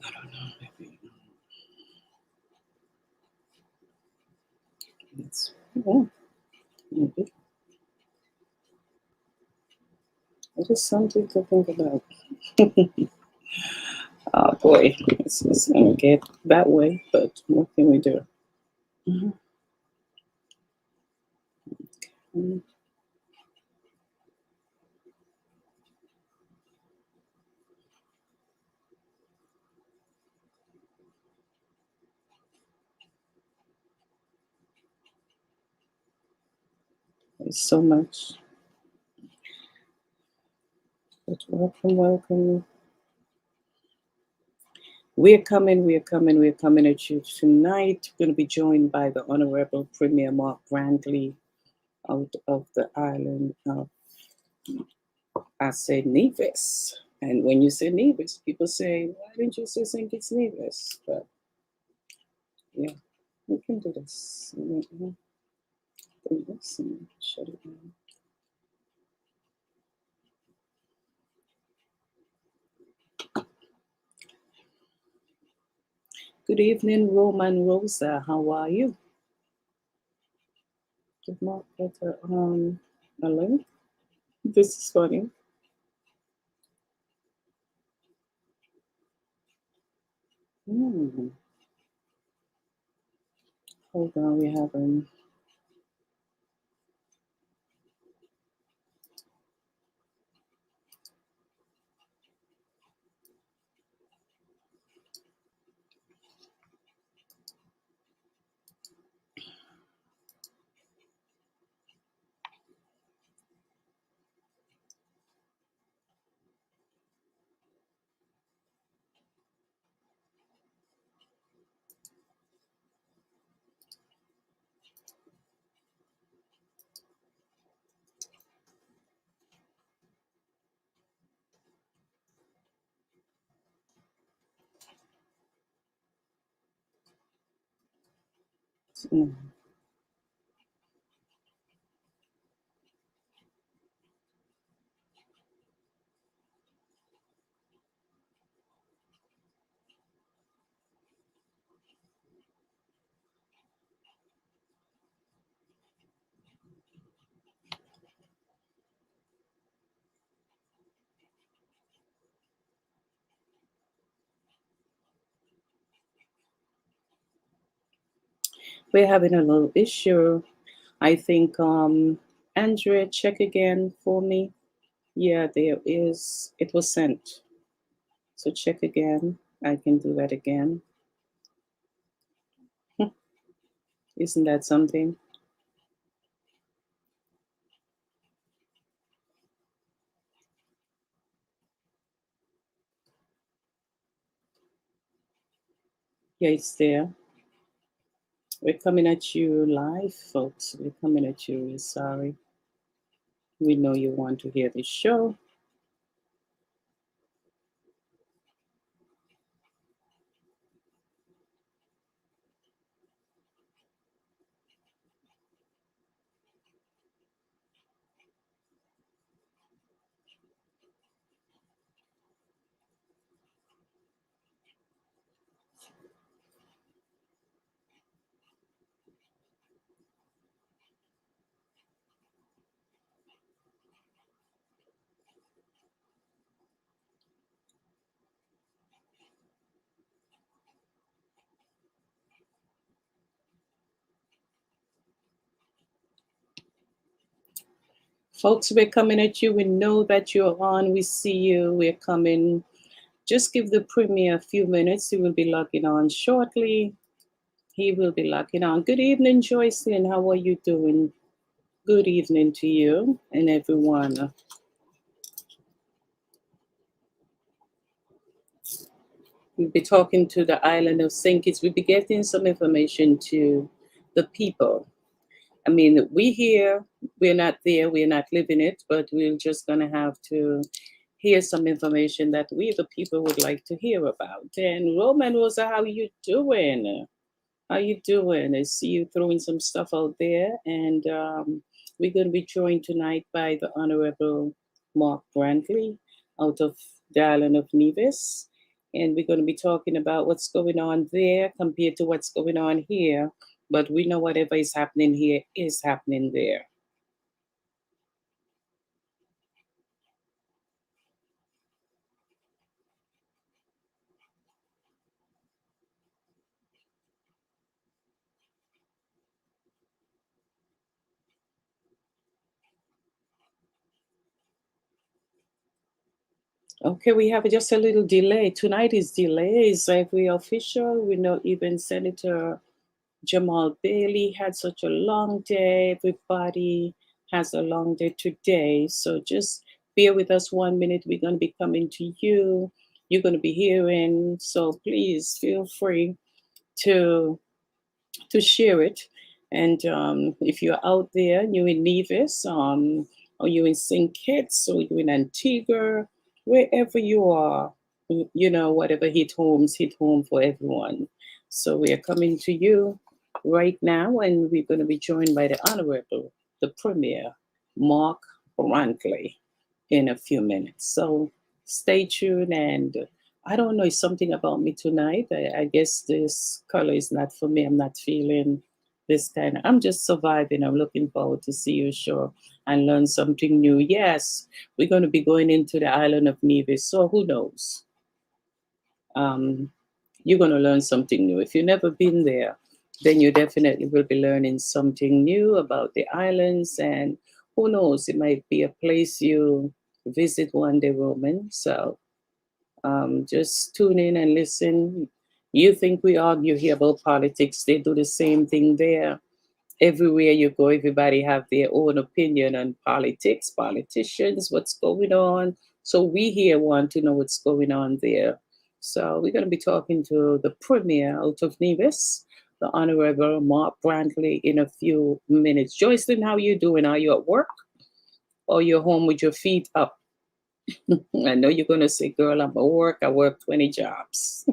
I don't know. Maybe it's maybe it is something to think about. Oh boy, it's gonna get that way, but what can we do? Mhm. There's so much. But welcome, welcome. We're coming at you tonight. We're going to be joined by the Honorable Premier Mark Brantley out of the island of, I say, Nevis. And when you say Nevis, people say, why didn't you say St. Kitts-Nevis? But yeah, we can do this. Do this and shut it down. Good evening, Roman Rosa. How are you? Did not get a link. This is funny. Hmm. Hold on, we haven't. Hmm. We're having a little issue. I think Andrea, check again for me. Yeah, there is. It was sent. So check again. I can do that again. Isn't that something? Yeah, it's there. We're coming at you live, folks. We're coming at you. We're sorry. We know you want to hear the show. Folks, we're coming at you. We know that you're on. We see you. We're coming. Just give the premier a few minutes. He will be logging on shortly. He will be logging on. Good evening, Joycelyn. How are you doing? Good evening to you and everyone. We'll be talking to the island of St. Kitts. We'll be getting some information to the people. I mean, we here, we're not there, we're not living it, but we're just going to have to hear some information that we, the people, would like to hear about. And Roman Rosa, how you doing? How you doing? I see you throwing some stuff out there. And we're going to be joined tonight by the Honorable Mark Brantley out of the island of Nevis. and we're going to be talking about what's going on there compared to what's going on here. But we know whatever is happening here is happening there. Okay, we have just a little delay. Tonight is delays. Every official, we know even Senator Jamal Bailey had such a long day. Everybody has a long day today. So just bear with us 1 minute. We're going to be coming to you. You're going to be hearing. So please feel free to share it. And if you're out there, you're in Nevis, or you're in St. Kitts, or you're in Antigua, wherever you are, whatever hit home for everyone. So we are coming to you right now, and we're going to be joined by the Honorable, the Premier, Mark Brantley, in a few minutes. So stay tuned. And I don't know, it's something about me tonight. I guess this color is not for me. I'm not feeling this kind of, I'm just surviving. I'm looking forward to see you, sure, and learn something new. Yes, we're going to be going into the island of Nevis. So who knows? Um, you're going to learn something new. If you've never been there, then you definitely will be learning something new about the islands. And who knows, it might be a place you visit one day, Roman. So just tune in and listen. You think we argue here about politics? They do the same thing there. Everywhere you go, everybody have their own opinion on politics, politicians, what's going on. So we here want to know what's going on there. So we're going to be talking to the premier out of Nevis, the Honorable Mark Brantley, in a few minutes. Joycelyn, how you doing? Are you at work or you're home with your feet up? I know you're going to say, girl, I'm at work. I work 20 jobs.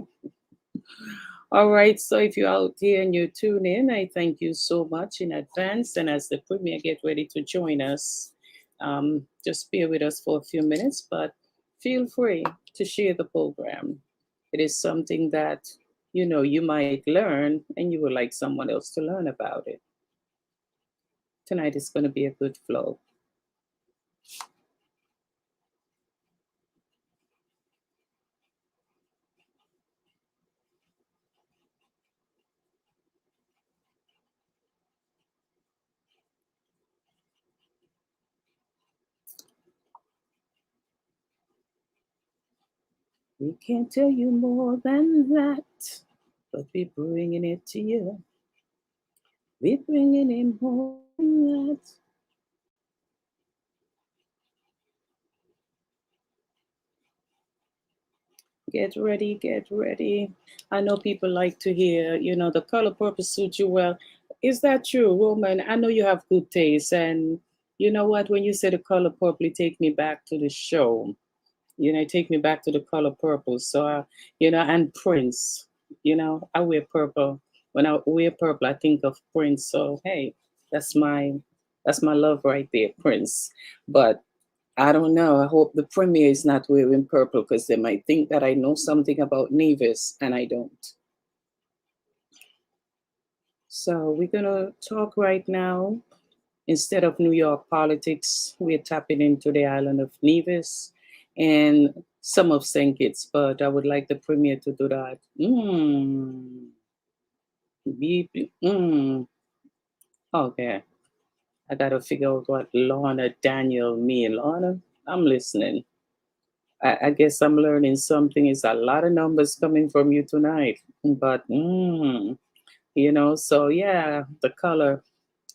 All right, so if you're out here and you tune in, I thank you so much in advance. And as the premier get ready to join us, just bear with us for a few minutes, but feel free to share the program. It is something that you might learn, and you would like someone else to learn about it. Tonight is going to be a good flow. We can't tell you more than that, but we're bringing it to you. We're bringing in more than that. Get ready, get ready. I know people like to hear, the color purple suits you well. Is that true, Roman? I know you have good taste. And you know what? When you say the color purple, it take me back to the show. It take me back to the color purple. So, and Prince, I wear purple. When I wear purple, I think of Prince. So, hey, that's my that's my love right there, Prince. But I don't know. I hope the premier is not wearing purple because they might think that I know something about Nevis and I don't. So we're going to talk right now. Instead of New York politics, we're tapping into the island of Nevis and some of St. Kitts, but I would like the premier to do that. Okay. I got to figure out what Lorna Daniel mean. Lorna, I'm listening. I guess I'm learning something. It's a lot of numbers coming from you tonight. But, so yeah, the color,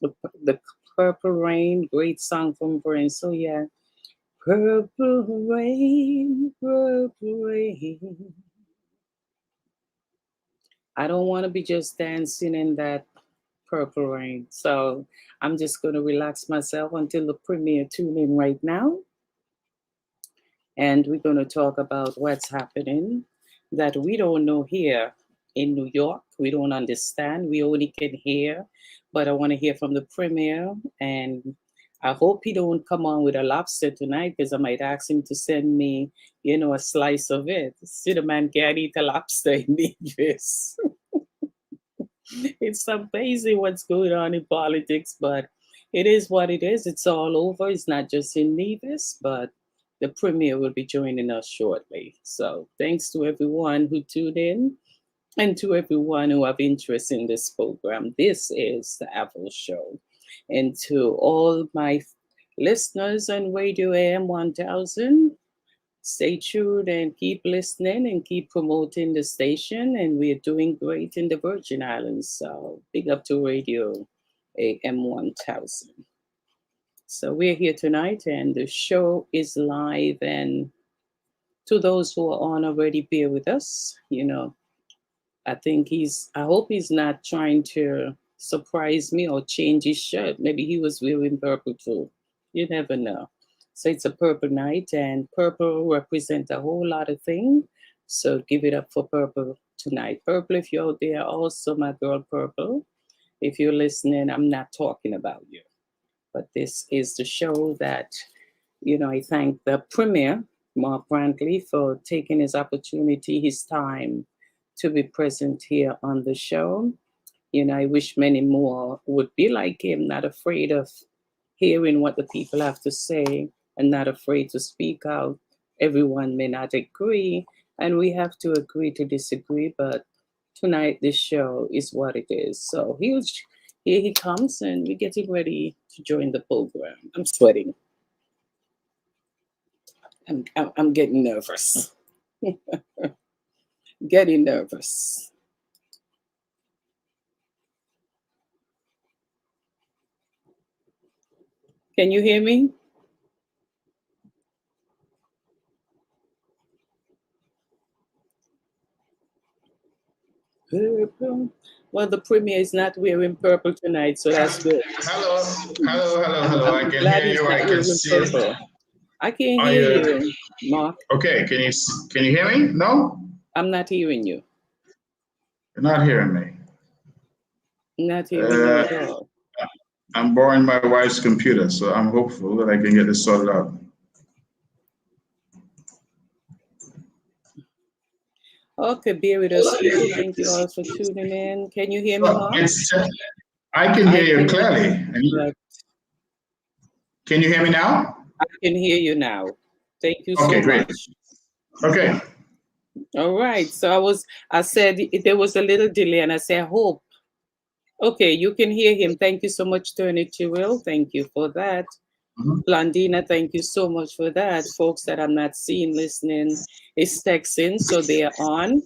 the Purple Rain, great song from Prince. So yeah, Purple Rain, Purple Rain. I don't want to be just dancing in that purple rain. So I'm just going to relax myself until the premiere tune in right now. And we're going to talk about what's happening that we don't know here in New York. We don't understand. We only can hear, but I want to hear from the premier. And I hope he don't come on with a lobster tonight because I might ask him to send me, a slice of it. See, the man can't eat a lobster in this. It's amazing what's going on in politics, but it is what it is. It's all over. It's not just in Nevis, but the premier will be joining us shortly. So thanks to everyone who tuned in and to everyone who have interest in this program. This is the Avril Show. And to all my listeners on Radio AM 1000, stay tuned and keep listening and keep promoting the station. And we're doing great in the Virgin Islands. So big up to Radio AM 1000. So we're here tonight and the show is live. And to those who are on already, bear with us. I hope he's not trying to surprise me or change his shirt. Maybe he was wearing purple too. You never know. So it's a purple night, and purple represents a whole lot of things. So give it up for purple tonight. Purple, if you're out there, also my girl Purple. If you're listening, I'm not talking about you. But this is the show that, I thank the premier, Mark Brantley, for taking his opportunity, his time to be present here on the show. I wish many more would be like him, not afraid of hearing what the people have to say and not afraid to speak out. Everyone may not agree, and we have to agree to disagree, but tonight this show is what it is. So here he comes, and we're getting ready to join the program. I'm sweating. I'm getting nervous. Getting nervous. Can you hear me? Purple. Well, the premier is not wearing purple tonight, so that's good. Hello. I I'm can glad hear he's you. I not can wearing see it. purple. I can't Are hear you you, Mark. okay? Can you hear me? No, I'm not hearing you. you're not hearing me. I'm not hearing you Uh, at all. I'm borrowing my wife's computer, so I'm hopeful that I can get this sorted out. Okay, bear with us, people. Thank you all for tuning in. Can you hear me, Well, Mark? I can hear I you can hear clearly. you, but Can you hear me now? I can hear you now. Thank you so Okay, great. much. Okay. All right. So I said there was a little delay, and I said, hope. Okay, you can hear him. Thank you so much, Tony Will. Thank you for that. Mhm. Blandina, thank you so much for that. Folks that I'm not seeing, listening, is texting, so they are on.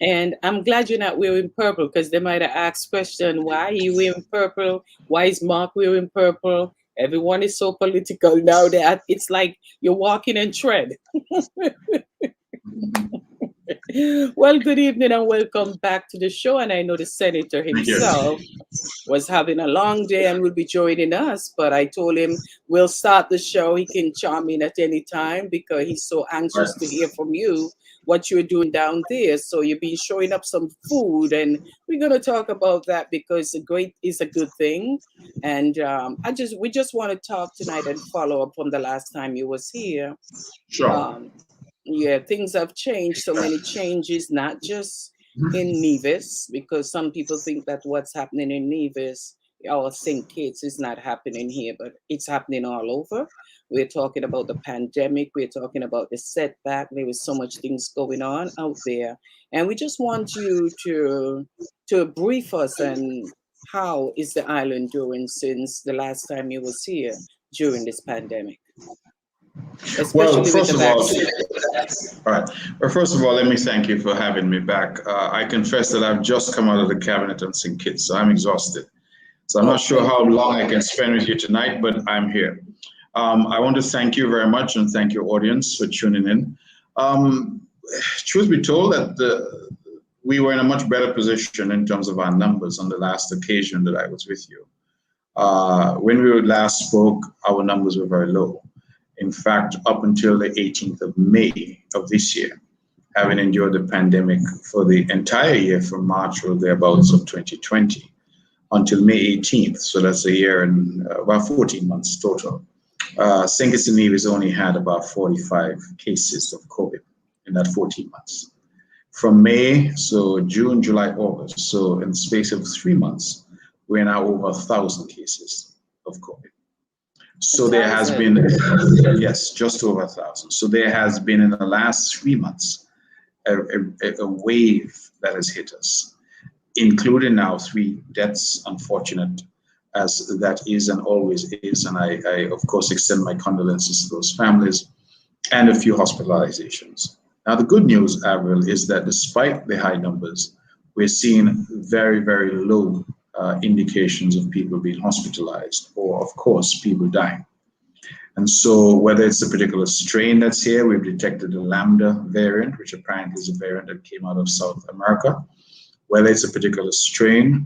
And I'm glad you're not wearing purple because they might have asked question, why are you wearing purple? Why is Mark wearing purple? Everyone is so political now that it's like you're walking in tread. Well, good evening and welcome back to the show. And I know the senator Thank you. himself was having a long day and will be joining us. But I told him we'll start the show. He can chime in at any time because he's so Right. anxious to hear from you what you're doing down there. So you've been showing up some food, and we're gonna talk about that because great is a good thing. And we just want to talk tonight and follow up from the last time you was here. Sure. Um, yeah, things have changed. So many changes, not just in Nevis, because some people think that what's happening in Nevis or St. Kitts is not happening here, but it's happening all over. We're talking about the pandemic. We're talking about the setback. There was so much things going on out there, and we just want you to brief us on how is the island doing since the last time you was here during this pandemic, Well, especially with the first of all, vaccine. all right. Well, first of all, let me thank you for having me back. I confess that I've just come out of the cabinet on St. Kitts, so I'm exhausted. So I'm not Oh, sure thank how you. long I can spend with you tonight, but I'm here. I want to thank you very much and thank your audience for tuning in. Um, Truth be told, we were in a much better position in terms of our numbers on the last occasion that I was with you. When we last spoke, our numbers were very low. In fact, up until the 18th of May of this year, having endured the pandemic for the entire year from March or thereabouts of 2020, until May 18th, so that's a year and about 14 months total, St. Kitts-Nevis only had about 45 cases of COVID in that 14 months. From May, so June, July, August, so in the space of 3 months, we're now over 1,000 cases of COVID. So there has been, yes, just over 1,000. So there has been in the last 3 months a wave that has hit us, including now 3 deaths, unfortunate as that is and always is. And I of course, extend my condolences to those families, and a few hospitalizations. Now, the good news, Avril, is that despite the high numbers, we're seeing very, very low indications of people being hospitalized or, of course, people dying. And so whether it's a particular strain that's here, we've detected a Lambda variant, which apparently is a variant that came out of South America, whether it's a particular strain,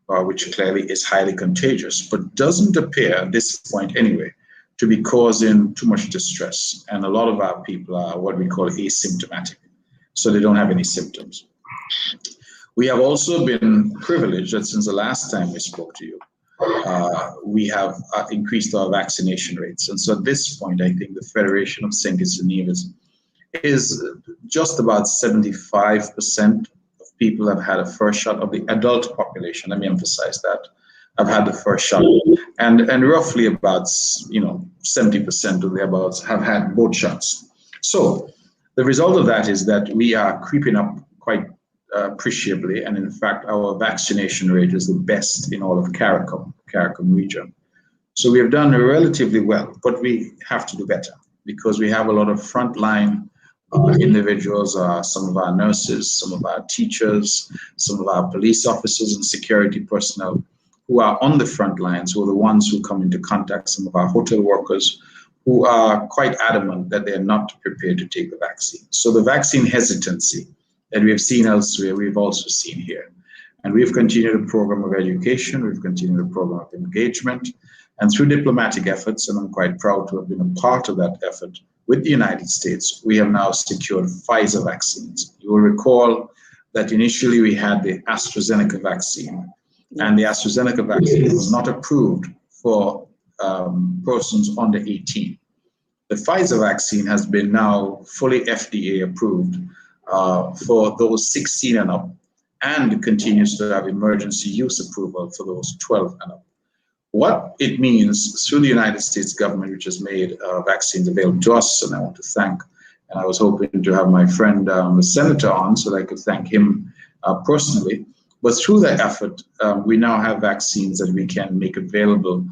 which clearly is highly contagious, but doesn't appear at this point anyway to be causing too much distress. And a lot of our people are what we call asymptomatic, so they don't have any symptoms. We have also been privileged that since the last time we spoke to you, we have increased our vaccination rates. And so at this point, I think the Federation of St. Kitts-Nevis is just about 75% of people have had a first shot of the adult population. Let me emphasize that. I've had the first shot, and roughly about 70% or thereabouts have had both shots. So the result of that is that we are creeping up quite appreciably, and in fact, our vaccination rate is the best in all of CARICOM region. So we have done relatively well, but we have to do better because we have a lot of frontline individuals, some of our nurses, some of our teachers, some of our police officers and security personnel who are on the front lines, who are the ones who come into contact, some of our hotel workers who are quite adamant that they're not prepared to take the vaccine. So the vaccine hesitancy that we have seen elsewhere, we've also seen here. And we've continued a program of education, we've continued a program of engagement, and through diplomatic efforts, and I'm quite proud to have been a part of that effort with the United States, we have now secured Pfizer vaccines. You will recall that initially we had the AstraZeneca vaccine, and the AstraZeneca vaccine was not approved for persons under 18. The Pfizer vaccine has been now fully FDA approved for those 16 and up, and continues to have emergency use approval for those 12 and up. What it means through the United States government, which has made vaccines available to us, and I want to thank, and I was hoping to have my friend, the senator on, so that I could thank him personally. But through that effort, we now have vaccines that we can make available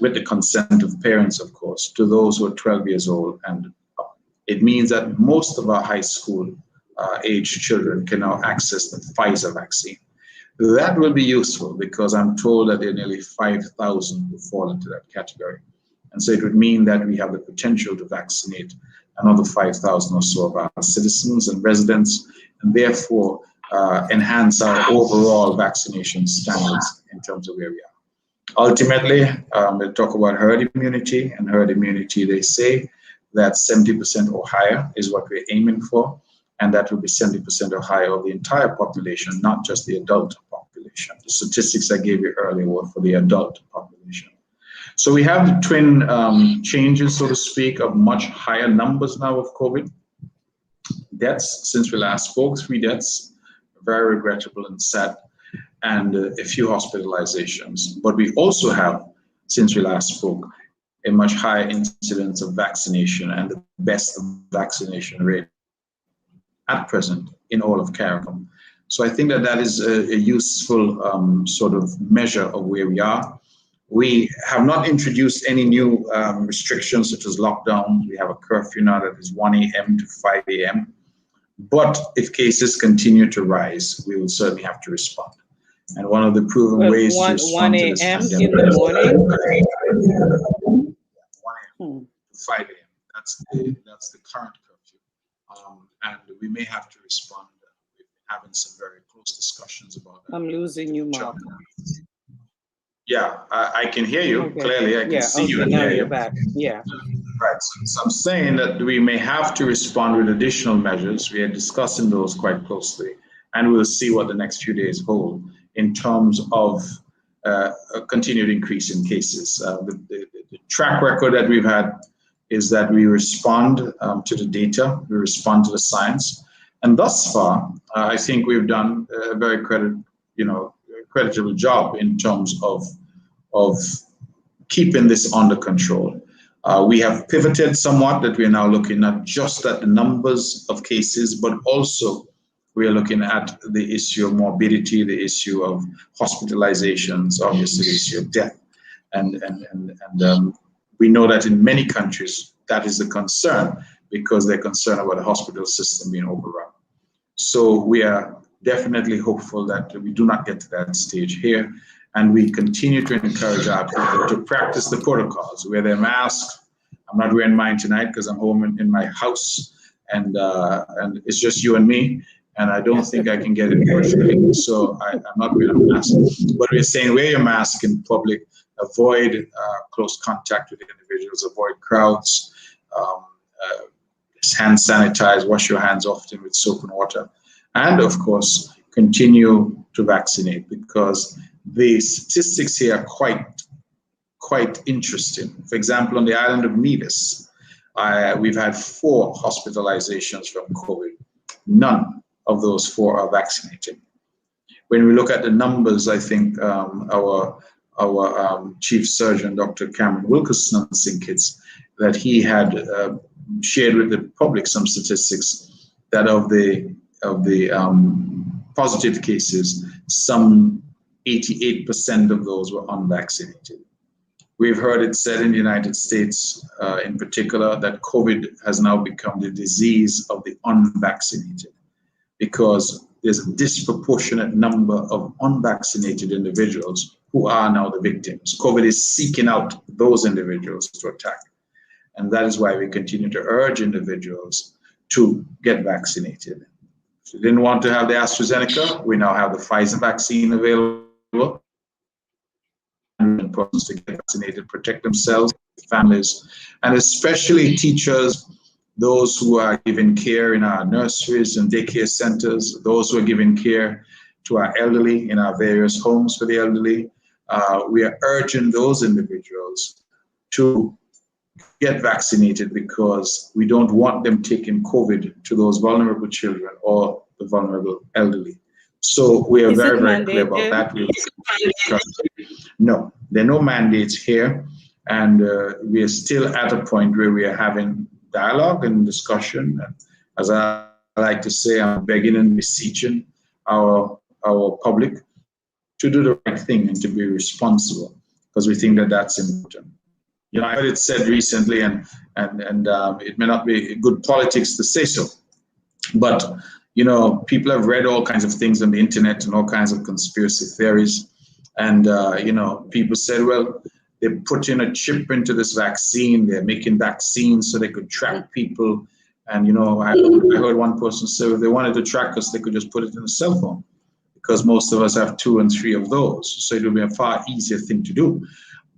with the consent of parents, of course, to those who are 12 years old and up. It means that most of our high school age children can now access the Pfizer vaccine. That will be useful because I'm told that there are nearly 5,000 who fall into that category. And so it would mean that we have the potential to vaccinate another 5,000 or so of our citizens and residents, and therefore enhance our overall vaccination standards in terms of where we are. Ultimately, we'll talk about herd immunity, and herd immunity, they say that 70% or higher is what we're aiming for. And that will be 70% or higher of the entire population, not just the adult population. The statistics I gave you earlier were for the adult population. So we have the twin changes, so to speak, of much higher numbers now of COVID. Deaths, since we last spoke, 3 deaths, very regrettable and sad, and a few hospitalizations. But we also have, since we last spoke, a much higher incidence of vaccination and the best vaccination rate at present in all of CARICOM. So I think that that is a useful sort of measure of where we are. We have not introduced any new restrictions such as lockdown. We have a curfew now that is 1 a.m. to 5 a.m. But if cases continue to rise, we will certainly have to respond. And one of the proven ways to respond to this pandemic, in the morning? 1 a.m. to 5 a.m. That's the current curfew. And we may have to respond. We've been having some very close discussions about that. I'm losing you, Mark. Yeah, I can hear you clearly. I can see you and now hear you're you. back. Yeah. Right. So I'm saying that we may have to respond with additional measures. We are discussing those quite closely, and we'll see what the next few days hold in terms of a continued increase in cases. The track record that we've had is that we respond to the data, we respond to the science, and thus far, I think we've done a very creditable job in terms of keeping this under control. We have pivoted somewhat, that we are now looking not just at the numbers of cases, but also we are looking at the issue of morbidity, the issue of hospitalizations, obviously the issue of death. And we know that in many countries, that is a concern because they're concerned about the hospital system being overrun. So we are definitely hopeful that we do not get to that stage here. And we continue to encourage our people to practice the protocols, wear their masks. I'm not wearing mine tonight because I'm home in my house, and it's just you and me. And I don't think I can get it virtually, so I'm not wearing a mask. But we're saying wear your mask in public, avoid close contact with individuals, avoid crowds, hand sanitize, wash your hands often with soap and water, and of course, continue to vaccinate, because the statistics here are quite interesting. For example, on the island of Nevis, we've had 4 hospitalizations from COVID. None of those 4 are vaccinated. When we look at the numbers, I think our chief surgeon, Dr. Cameron Wilkerson on St. Kitts, that he had shared with the public some statistics that of the positive cases, some 88% of those were unvaccinated. We've heard it said in the United States, in particular, that COVID has now become the disease of the unvaccinated, because there's a disproportionate number of unvaccinated individuals who are now the victims. COVID is seeking out those individuals to attack. And that is why we continue to urge individuals to get vaccinated. If you didn't want to have the AstraZeneca, we now have the Pfizer vaccine available. And persons to get vaccinated, protect themselves, families, and especially teachers, those who are giving care in our nurseries and daycare centers, those who are giving care to our elderly in our various homes for the elderly. We are urging those individuals to get vaccinated, because we don't want them taking COVID to those vulnerable children or the vulnerable elderly. So we are very clear about that. No, there are no mandates here, and we are still at a point where we are having dialogue and discussion. And as I like to say, I'm begging and beseeching our public to do the right thing and to be responsible, because we think that that's important. You know, I heard it said recently, and it may not be good politics to say so, but you know, people have read all kinds of things on the internet and all kinds of conspiracy theories. And, you know, people said, well, they put in a chip into this vaccine. They're making vaccines so they could track people. And, you know, I heard one person say, if they wanted to track us, they could just put it in a cell phone, because most of us have 2 and 3 of those. So it would be a far easier thing to do.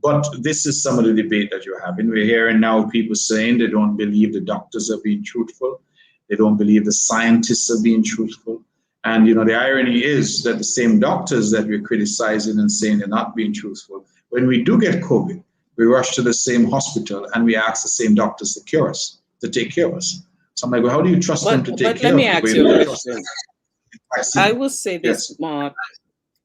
But this is some of the debate that you're having. We're hearing now people saying they don't believe the doctors are being truthful. They don't believe the scientists are being truthful. And, you know, the irony is that the same doctors that we're criticizing and saying they're not being truthful, when we do get COVID, we rush to the same hospital and we ask the same doctors to cure us, to take care of us. So I'm like, well, how do you trust them to take care of you? But let me ask you a question. I will say this, yes. Mark.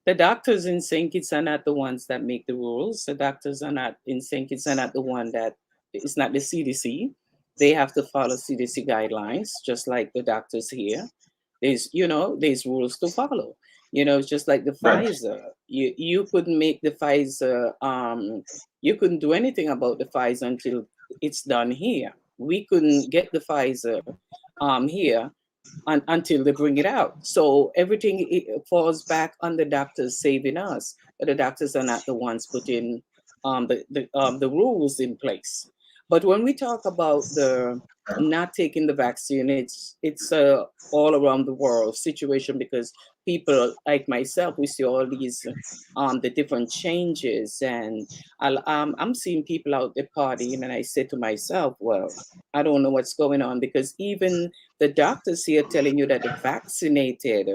The doctors in St. Kitts are not the ones that make the rules. The doctors are not in St. Kitts are not the one that, it's not the CDC. They have to follow CDC guidelines, just like the doctors here. There's rules to follow. You know, it's just like the Pfizer. You couldn't make the Pfizer. You couldn't do anything about the Pfizer until it's done here. We couldn't get the Pfizer here until they bring it out. So everything falls back on the doctors saving us, but the doctors are not the ones putting the rules in place. But when we talk about the not taking the vaccine, it's all around the world situation, because people like myself, we see all these the different changes, and I'm seeing people out there partying, and I say to myself, well, I don't know what's going on, because even the doctors here telling you that the vaccinated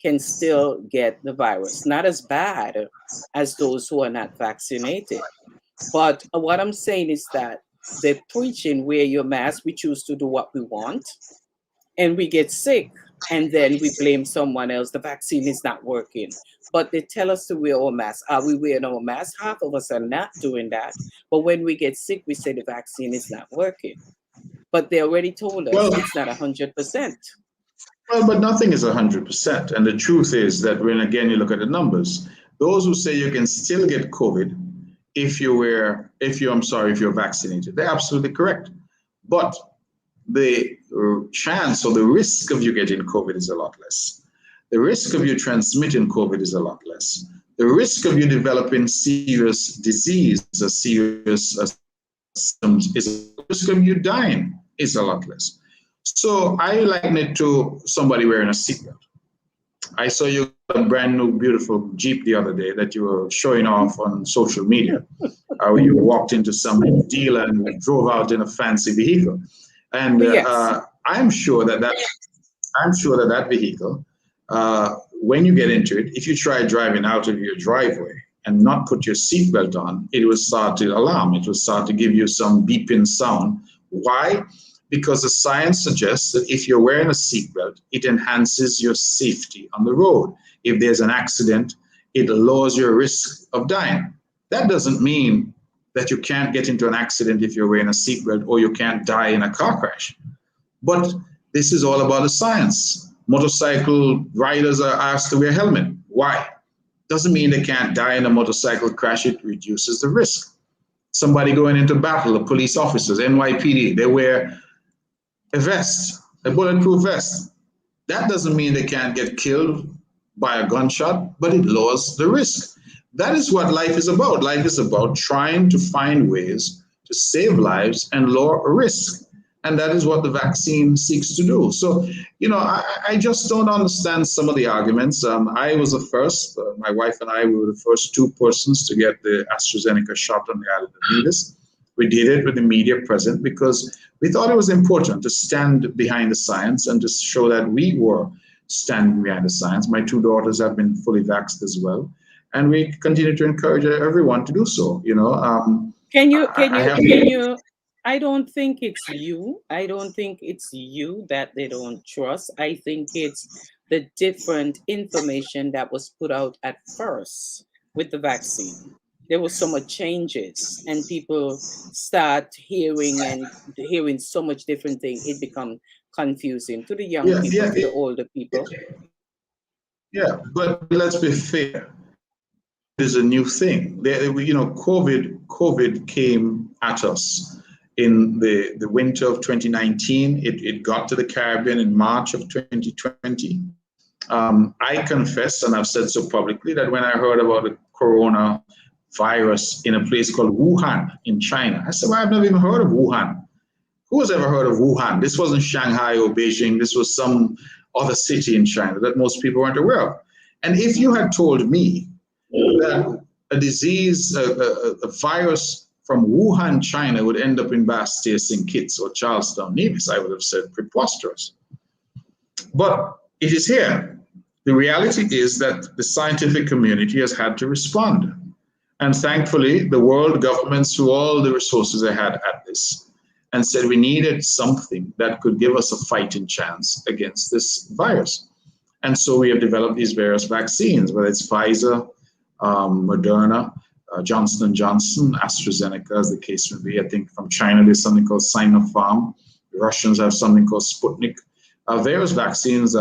can still get the virus. Not as bad as those who are not vaccinated. But what I'm saying is that they're preaching wear your mask, we choose to do what we want, and we get sick, and then we blame someone else. The vaccine is not working. But they tell us to wear our mask. Are we wearing our mask? Half of us are not doing that. But when we get sick, we say the vaccine is not working. But they already told us Well, it's not 100%. well, but nothing is 100%. And the truth is that when again you look at the numbers, those who say you can still get COVID if you're vaccinated, they're absolutely correct. But the chance or the risk of you getting COVID is a lot less. The risk of you transmitting COVID is a lot less. The risk of you developing serious disease, a serious symptoms, is the risk of you dying is a lot less. So I liken it to somebody wearing a seatbelt. I saw you got a brand new beautiful Jeep the other day that you were showing off on social media. You walked into some dealer and drove out in a fancy vehicle. And Yes. I'm sure that vehicle, when you get into it, if you try driving out of your driveway and not put your seatbelt on, it will start to alarm. It will start to give you some beeping sound. Why? Because the science suggests that if you're wearing a seatbelt, it enhances your safety on the road. If there's an accident, it lowers your risk of dying. That doesn't mean that you can't get into an accident if you're wearing a seatbelt or you can't die in a car crash. But this is all about the science. Motorcycle riders are asked to wear a helmet. Why? Doesn't mean they can't die in a motorcycle crash. It reduces the risk. Somebody going into battle, the police officers, NYPD, they wear a vest, a bulletproof vest. That doesn't mean they can't get killed by a gunshot, but it lowers the risk. That is what life is about. Life is about trying to find ways to save lives and lower risk. And that is what the vaccine seeks to do. So, I just don't understand some of the arguments. I was the first, my wife and I were the first two persons to get the AstraZeneca shot on the island of Nevis. We did it with the media present because we thought it was important to stand behind the science and to show that we were standing behind the science. My two daughters have been fully vaxxed as well. And we continue to encourage everyone to do so. Can you I have. I don't think it's you. I don't think it's you that they don't trust. I think it's the different information that was put out at first with the vaccine. There was so much changes and people start hearing so much different thing. It become confusing to the young Yeah, people, yeah, to the older people. yeah. But let's be fair. Is a new thing. COVID came at us in the winter of 2019. It got to the Caribbean in March of 2020. I confess, and I've said so publicly, that when I heard about the corona virus in a place called Wuhan in China, I said, well, I've never even heard of Wuhan. Who has ever heard of Wuhan? This wasn't Shanghai or Beijing. This was some other city in China that most people weren't aware of. And if you had told me that a disease, a virus from Wuhan, China would end up in Bastia, St. Kitts, or Charlestown, Nevis, I would have said preposterous. But it is here. The reality is that the scientific community has had to respond. And thankfully, the world governments threw all the resources they had at this and said we needed something that could give us a fighting chance against this virus. And so we have developed these various vaccines, whether it's Pfizer, Moderna, Johnson & Johnson, AstraZeneca, as the case may be. I think from China, there's something called Sinopharm. The Russians have something called Sputnik. Various vaccines,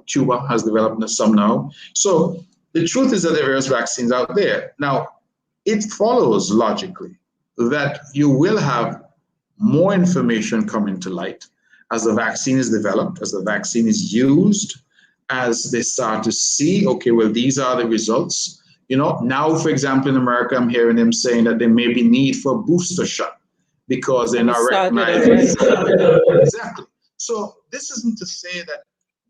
Cuba has developed some now. So the truth is that there are various vaccines out there. Now, it follows logically that you will have more information coming to light as the vaccine is developed, as the vaccine is used, as they start to see, okay, well, these are the results. Now, for example, in America, I'm hearing them saying that there may be need for a booster shot because they're And it not started recognizing. already. Exactly. So this isn't to say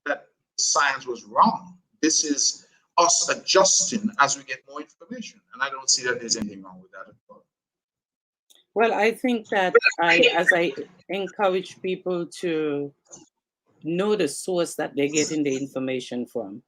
that science was wrong. This is us adjusting as we get more information. And I don't see that there's anything wrong with that at all. Well, I think that as I encourage people to know the source that they're getting the information from.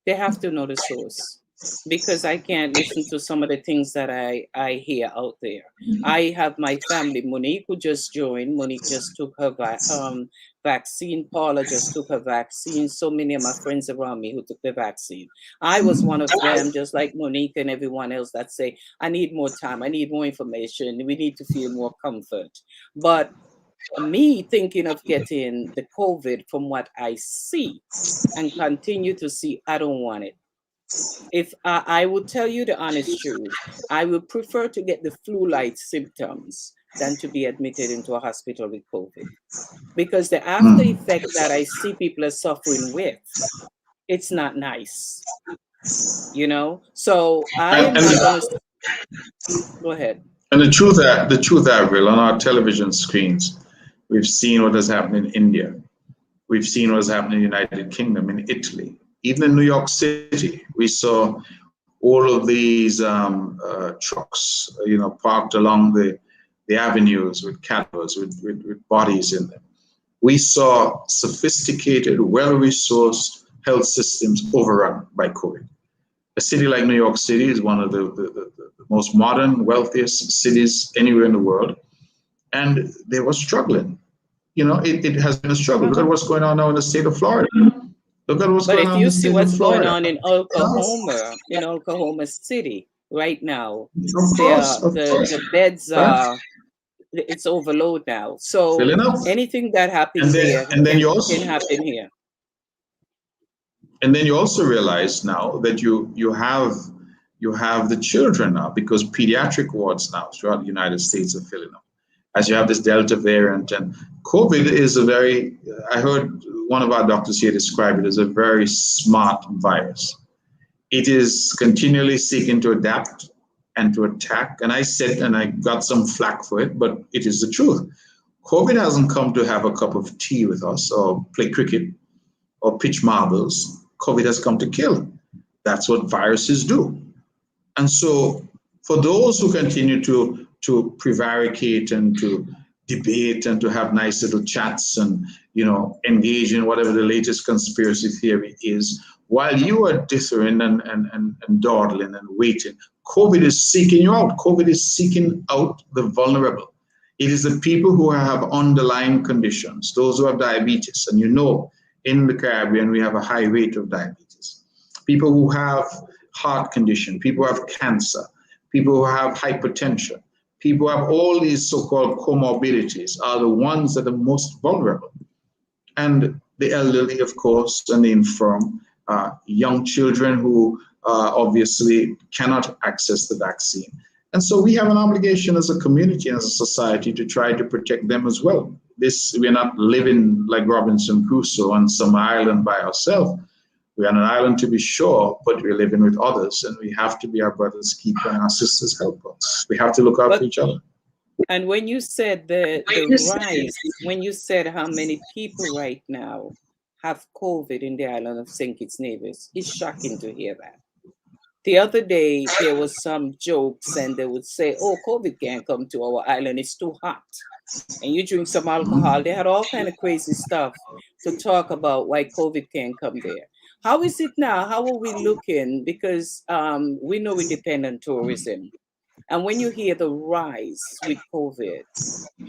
They have to know the source, because I can't listen to some of the things that I hear out there. I have my family. Monique, who just joined, Monique just took her vaccine. Paula just took her vaccine. So many of my friends around me who took the vaccine. I was one of them, just like Monique and everyone else that say, I need more time, I need more information, we need to feel more comfort. But me thinking of getting the COVID, from what I see and continue to see, I don't want it. If I would tell you the honest truth, I would prefer to get the flu-like symptoms than to be admitted into a hospital with COVID, because the after Mm. effect that I see people are suffering with, it's not nice, you know. So I And, am not gonna and go ahead. And the truth, Avril, on our television screens, we've seen what has happened in India. We've seen what has happened in the United Kingdom, in Italy, even in New York City. We saw all of these trucks, parked along the avenues with cadavers, with bodies in them. We saw sophisticated, well-resourced health systems overrun by COVID. A city like New York City is one of the most modern, wealthiest cities anywhere in the world, and they were struggling. It has been a struggle. Look at what's going on now in the state of Florida. Look at what's But going if on in you the see state of what's going Florida. on in Oklahoma City right now, Of course, of the course. beds Right? are, it's overload now. So Filling up. anything that And happens then there and then you can also happen here. and then you also realize now that you have the children now, because pediatric wards now throughout the United States are filling up, as you have this Delta variant. And COVID is I heard one of our doctors here describe it as a very smart virus. It is continually seeking to adapt and to attack. And I said, and I got some flack for it, but it is the truth. COVID hasn't come to have a cup of tea with us or play cricket or pitch marbles. COVID has come to kill. That's what viruses do. And so, for those who continue to prevaricate and to debate and to have nice little chats and engage in whatever the latest conspiracy theory is, while you are dithering and dawdling and waiting, COVID is seeking you out. COVID is seeking out the vulnerable. It is the people who have underlying conditions, those who have diabetes, and in the Caribbean we have a high rate of diabetes. People who have heart condition, people who have cancer, people who have hypertension, people who have all these so-called comorbidities are the ones that are most vulnerable. And the elderly, of course, and the infirm, young children who obviously cannot access the vaccine. And so we have an obligation as a community and as a society to try to protect them as well. We're not living like Robinson Crusoe on some island by ourselves. We're on an island to be sure, but we're living with others, and we have to be our brother's keeper and our sisters' helper. We have to look out for each other. And when you said the rise, when you said how many people right now have COVID in the island of St. Kitts-Nevis, it's shocking to hear that. The other day, there was some jokes, and they would say, oh, COVID can't come to our island, it's too hot. And you drink some alcohol. They had all kind of crazy stuff to talk about why COVID can't come there. How is it now? How are we looking? Because we know we depend on tourism. And when you hear the rise with COVID,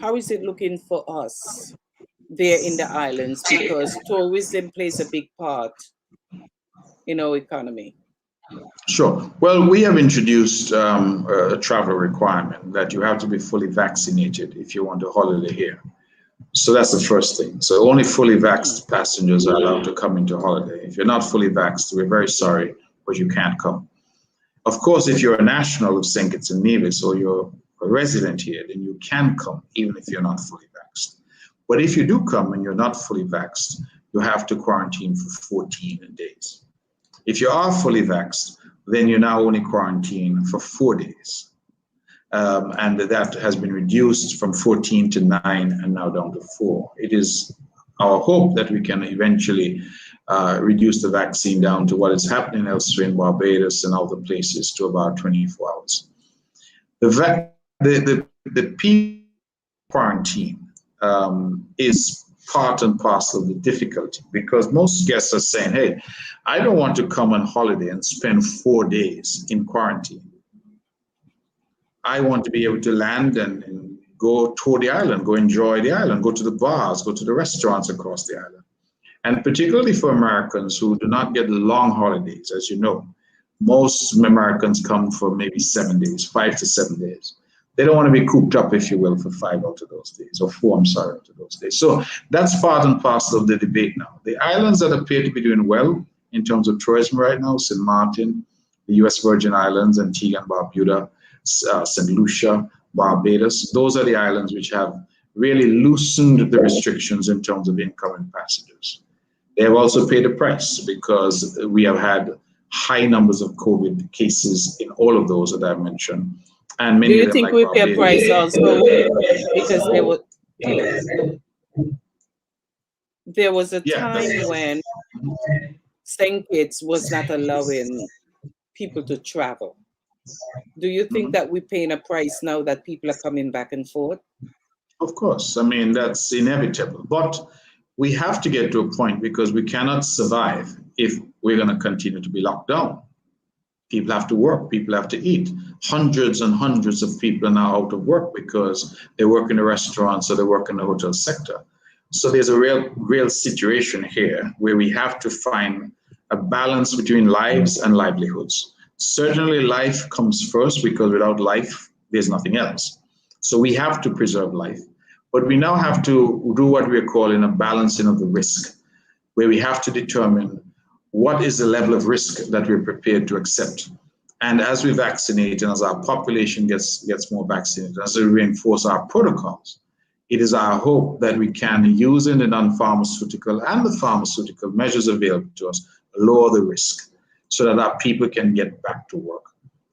how is it looking for us there in the islands? Because tourism plays a big part in our economy. Sure. Well, we have introduced a travel requirement that you have to be fully vaccinated if you want a holiday here. So that's the first thing. So only fully vaxxed passengers are allowed to come into holiday. If you're not fully vaxxed, we're very sorry, but you can't come. Of course, if you're a national of St. Kitts and Nevis or you're a resident here, then you can come even if you're not fully vaxxed. But if you do come and you're not fully vaxxed, you have to quarantine for 14 days. If you are fully vaxxed, then you're now only quarantined for 4 days. And that has been reduced from 14 to 9 and now down to 4. It is our hope that we can eventually reduce the vaccine down to what is happening elsewhere in Barbados and other places to about 24 hours. The people quarantine is part and parcel of the difficulty, because most guests are saying, hey, I don't want to come on holiday and spend 4 days in quarantine. I want to be able to land and go tour the island, go enjoy the island, go to the bars, go to the restaurants across the island. And particularly for Americans who do not get long holidays, as you know, most Americans come for maybe 7 days, 5 to 7 days. They don't want to be cooped up, if you will, for 5 out of those days, or 4, out of those days. So that's part and parcel of the debate now. The islands that appear to be doing well in terms of tourism right now, St. Martin, the U.S. Virgin Islands, Antigua and Barbuda, St. Lucia, Barbados, those are the islands which have really loosened the restrictions in terms of incoming passengers. They have also paid a price because we have had high numbers of COVID cases in all of those that I've mentioned. And many Do you of them, think like we pay a Barbados, price also because there was a yeah, time when St. Kitts was not allowing people to travel? Do you think that we're paying a price now that people are coming back and forth? of course. I mean, that's inevitable. But we have to get to a point because we cannot survive if we're going to continue to be locked down. People have to work, people have to eat. Hundreds and hundreds of people are now out of work because they work in the restaurants or they work in the hotel sector. So there's a real situation here where we have to find a balance between lives and livelihoods. Certainly life comes first because without life, there's nothing else. So we have to preserve life. But we now have to do what we're calling a balancing of the risk, where we have to determine what is the level of risk that we're prepared to accept. And as we vaccinate and as our population gets more vaccinated, as we reinforce our protocols, it is our hope that we can, using the non-pharmaceutical and the pharmaceutical measures available to us, lower the risk so that our people can get back to work.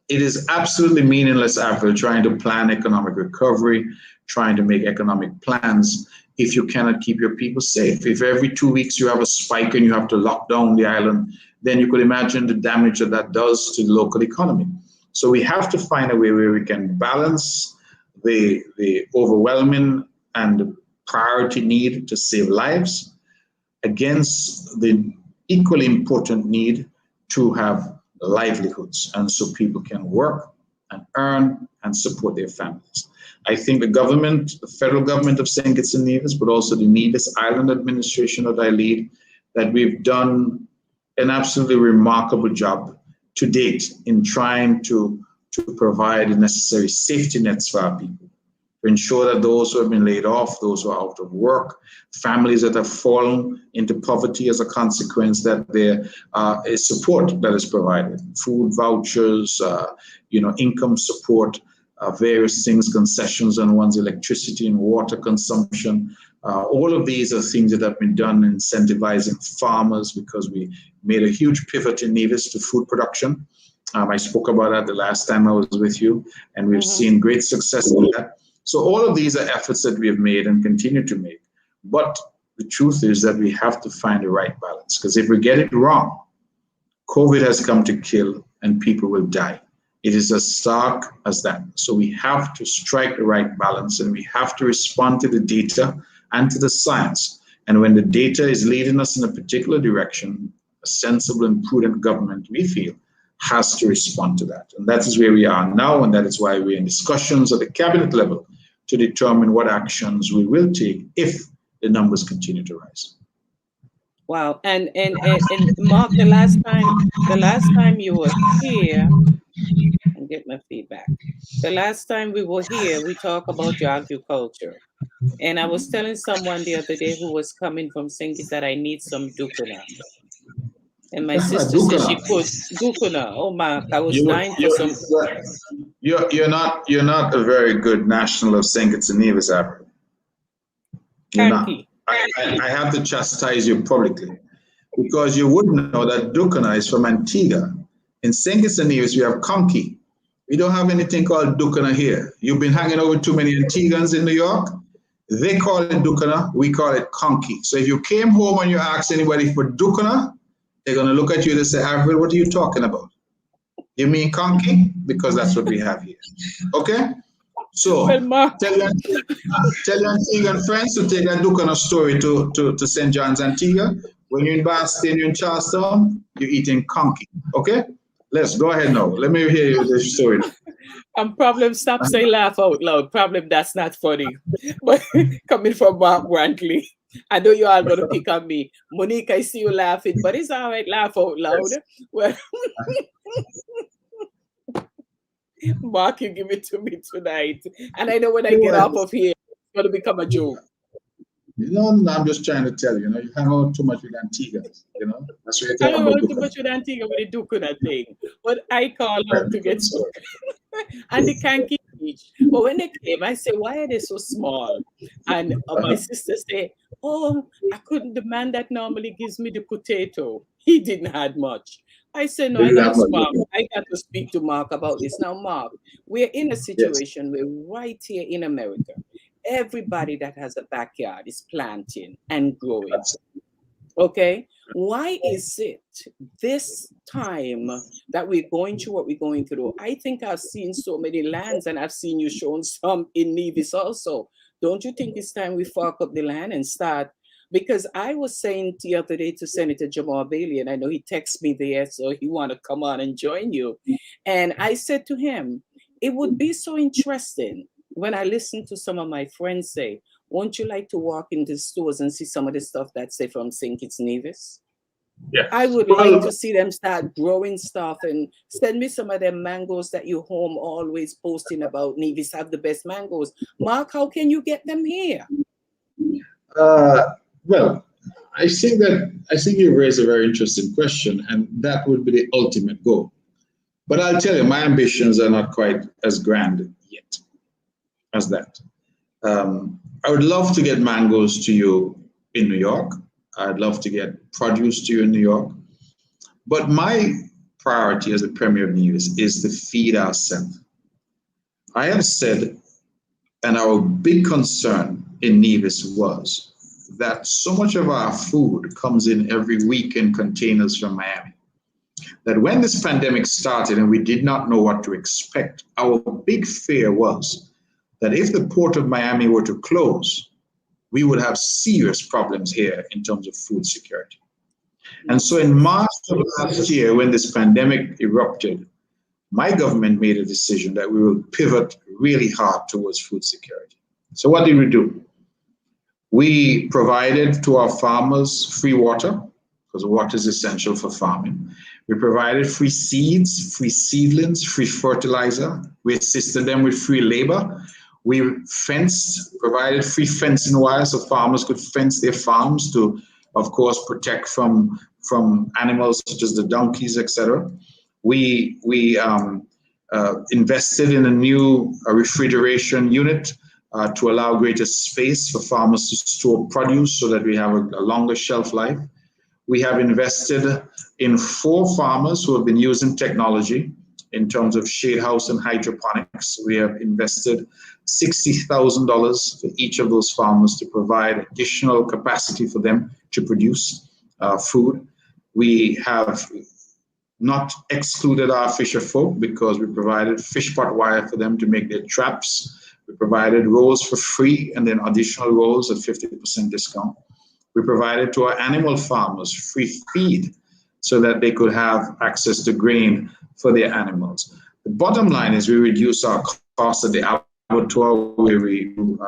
It is absolutely meaningless, Avril, trying to plan economic recovery, trying to make economic plans if you cannot keep your people safe. If every 2 weeks you have a spike and you have to lock down the island, then you could imagine the damage that that does to the local economy. So we have to find a way where we can balance the overwhelming and priority need to save lives against the equally important need to have livelihoods, and so people can work and earn and support their families. I think the government, the federal government of St. Kitts and Nevis, but also the Nevis Island administration that I lead, that we've done an absolutely remarkable job to date in trying to provide the necessary safety nets for our people, to ensure that those who have been laid off, those who are out of work, families that have fallen into poverty as a consequence, that there is support that is provided, food vouchers, income support, various things, concessions on one's electricity and water consumption. All of these are things that have been done incentivizing farmers, because we made a huge pivot in Nevis to food production. I spoke about that the last time I was with you, and we've seen great success in that. So all of these are efforts that we have made and continue to make. But the truth is that we have to find the right balance, because if we get it wrong, COVID has come to kill and people will die. It is as stark as that. So we have to strike the right balance, and we have to respond to the data and to the science. And when the data is leading us in a particular direction, a sensible and prudent government, we feel, has to respond to that. And that is where we are now, and that is why we're in discussions at the cabinet level to determine what actions we will take if the numbers continue to rise. Wow. And Mark, the last time you were here, and get my feedback. The last time we were here, we talked about your agriculture. And I was telling someone the other day who was coming from St. Kitts that I need some dukuna. And my sister said she could dukuna. Oh, Mark, I was dying for some. You're not a very good national of St. Kitts and Nevis, Avril. You're not. I have to chastise you publicly, because you wouldn't know that dukuna is from Antigua. In St. Kitts and Nevis, we have conky. We don't have anything called dukana here. You've been hanging out with too many Antiguans in New York. They call it dukana, we call it conky. So if you came home and you ask anybody for dukana, they're going to look at you and say, Avril, what are you talking about? You mean conky? Because that's what we have here. Okay? Well, So Mark, tell your Antiguan friends to take that look on a story to St. John's Antigua. When you're in Boston, you're in Charlestown, you're eating conky. Okay? Let's go ahead now. Let me hear you this story. problem, stop saying laugh out loud. Problem, that's not funny. But coming from Mark Brantley, I know you all going to pick on me. Monique, I see you laughing, but it's all right, laugh out loud. Yes. Well, Mark, you give it to me tonight. And I know when I You know get off what? of here, it's going to become a joke. No, I'm just trying to tell you, you hang out too much with Antiguans, That's what you I tell don't about want too Dukan. much with Antigua with the Dukuna thing. But I call Right, out to get so, and they can't keep each. But when they came, I said, why are they so small? And my uh-huh. sister said, oh, I couldn't. The man that normally gives me the potato, he didn't had much. I said, no, They I did got to have much. I got to speak to Mark about this. Now, Mark, we're in a Yes. situation where right here in America, everybody that has a backyard is planting and growing. That's Okay. Why is it this time that we're going through what we're going through? I think I've seen so many lands and I've seen you shown some in Nevis also. Don't you think it's time we fork up the land and start? Because I was saying the other day to Senator Jamal Bailey, and I know he texted me there, so he want to come on and join you. And I said to him, it would be so interesting when I listen to some of my friends say, won't you like to walk into stores and see some of the stuff that's say from St. Kitts-Nevis? yeah. I would like to Well, see them start growing stuff and send me some of them mangoes that you home always posting about. Nevis have the best mangoes. Mark, how can you get them here? uh, well, I think you raised a very interesting question, and that would be the ultimate goal. But I'll tell you, my ambitions are not quite as grand yet as that. I would love to get mangoes to you in New York. I'd love to get produce to you in New York. But my priority as the Premier of Nevis is to feed ourselves. I have said, and our big concern in Nevis was that so much of our food comes in every week in containers from Miami. That when this pandemic started and we did not know what to expect, our big fear was that if the port of Miami were to close, we would have serious problems here in terms of food security. And so in March of last year, when this pandemic erupted, my government made a decision that we will pivot really hard towards food security. So what did we do? We provided to our farmers free water, because water is essential for farming. We provided free seeds, free seedlings, free fertilizer. We assisted them with free labor. We provided free fencing wire so farmers could fence their farms to, of course, protect from animals such as the donkeys, etc. We invested in a new refrigeration unit to allow greater space for farmers to store produce so that we have a longer shelf life. We have invested in 4 farmers who have been using technology in terms of shade house and hydroponics. We have invested $60,000 for each of those farmers to provide additional capacity for them to produce food. We have not excluded our fisher folk because we provided fish pot wire for them to make their traps. We provided rolls for free and then additional rolls at 50% discount. We provided to our animal farmers free feed so that they could have access to grain for their animals. The bottom line is we reduce our costs at the abattoir where we do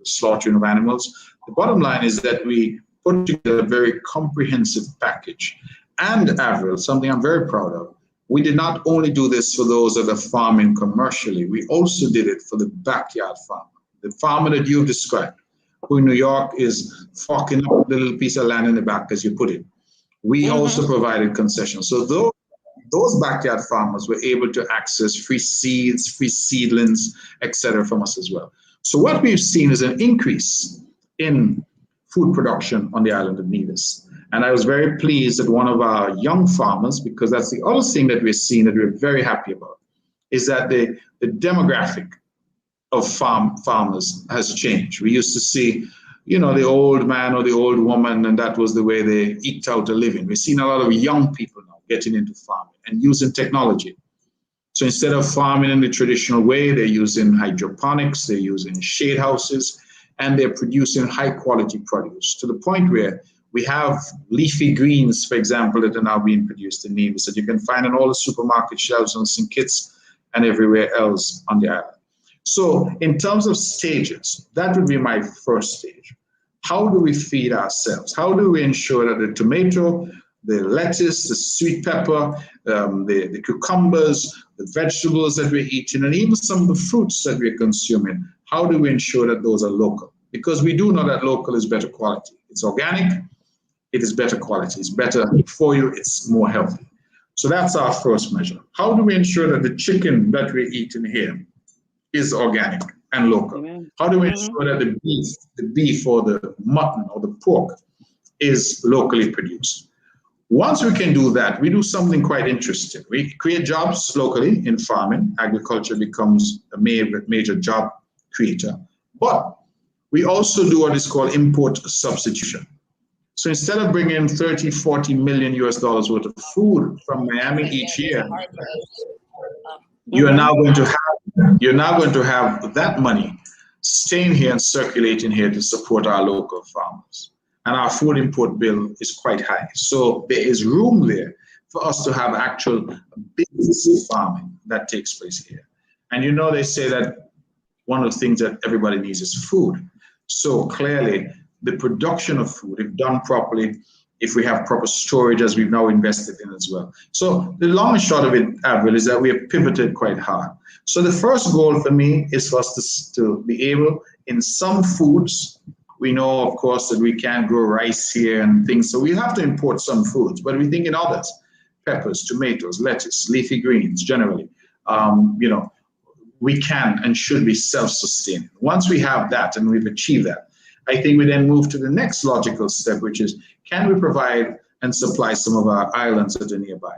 slaughtering of animals. The bottom line is that we put together a very comprehensive package. And Avril, something I'm very proud of, we did not only do this for those that are farming commercially, we also did it for the backyard farmer, the farmer that you've described, who in New York is forking up the little piece of land in the back, as you put it. We also provided concessions. So those backyard farmers were able to access free seeds, free seedlings, etc. from us as well. So what we've seen is an increase in food production on the island of Nevis. And I was very pleased that one of our young farmers, because that's the other thing that we're seeing that we're very happy about, is that the demographic of farmers has changed. We used to see, the old man or the old woman, and that was the way they eked out a living. We've seen a lot of young people now getting into farming and using technology. So instead of farming in the traditional way, they're using hydroponics, they're using shade houses, and they're producing high quality produce to the point where we have leafy greens, for example, that are now being produced in Nevis that you can find on all the supermarket shelves on St. Kitts and everywhere else on the island. So in terms of stages, that would be my first stage. How do we feed ourselves? How do we ensure that the tomato, the lettuce, the sweet pepper, the cucumbers, the vegetables that we're eating, and even some of the fruits that we're consuming, how do we ensure that those are local? Because we do know that local is better quality. It's organic, it is better quality, it's better for you, it's more healthy. So that's our first measure. How do we ensure that the chicken that we're eating here is organic and local? Amen. How do we ensure that the beef or the mutton or the pork is locally produced? Once we can do that, we do something quite interesting. We create jobs locally in farming. Agriculture becomes a major job creator. But we also do what is called import substitution. So instead of bringing 30, 40 million US dollars worth of food from Miami each year, you're now going to have that money staying here and circulating here to support our local farmers. And our food import bill is quite high. So there is room there for us to have actual business farming that takes place here. And you know, they say that one of the things that everybody needs is food. So clearly, the production of food, if done properly, if we have proper storage, as we've now invested in as well. So the long and short of it, Avril, is that we have pivoted quite hard. So the first goal for me is for us to be able, in some foods, we know, of course, that we can't grow rice here and things, so we have to import some foods, but we think in others, peppers, tomatoes, lettuce, leafy greens, generally, we can and should be self-sustaining. Once we have that and we've achieved that, I think we then move to the next logical step, which is, can we provide and supply some of our islands that are nearby?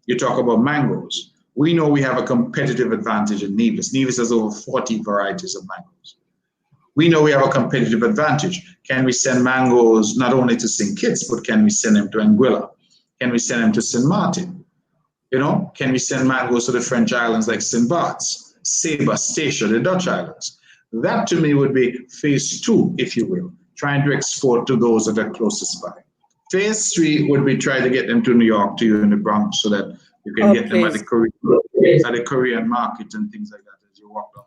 You talk about mangoes. We know we have a competitive advantage in Nevis. Nevis has over 40 varieties of mangoes. We know we have a competitive advantage. Can we send mangoes not only to St. Kitts, but can we send them to Anguilla? Can we send them to St. Martin? Can we send mangoes to the French islands like St. Bart's, Saba, Statia, the Dutch islands? That to me would be phase 2, if you will, trying to export to those that are closest by. Phase 3 would be try to get them to New York, to you in the Bronx, so that you can get them at the Korean market and things like that.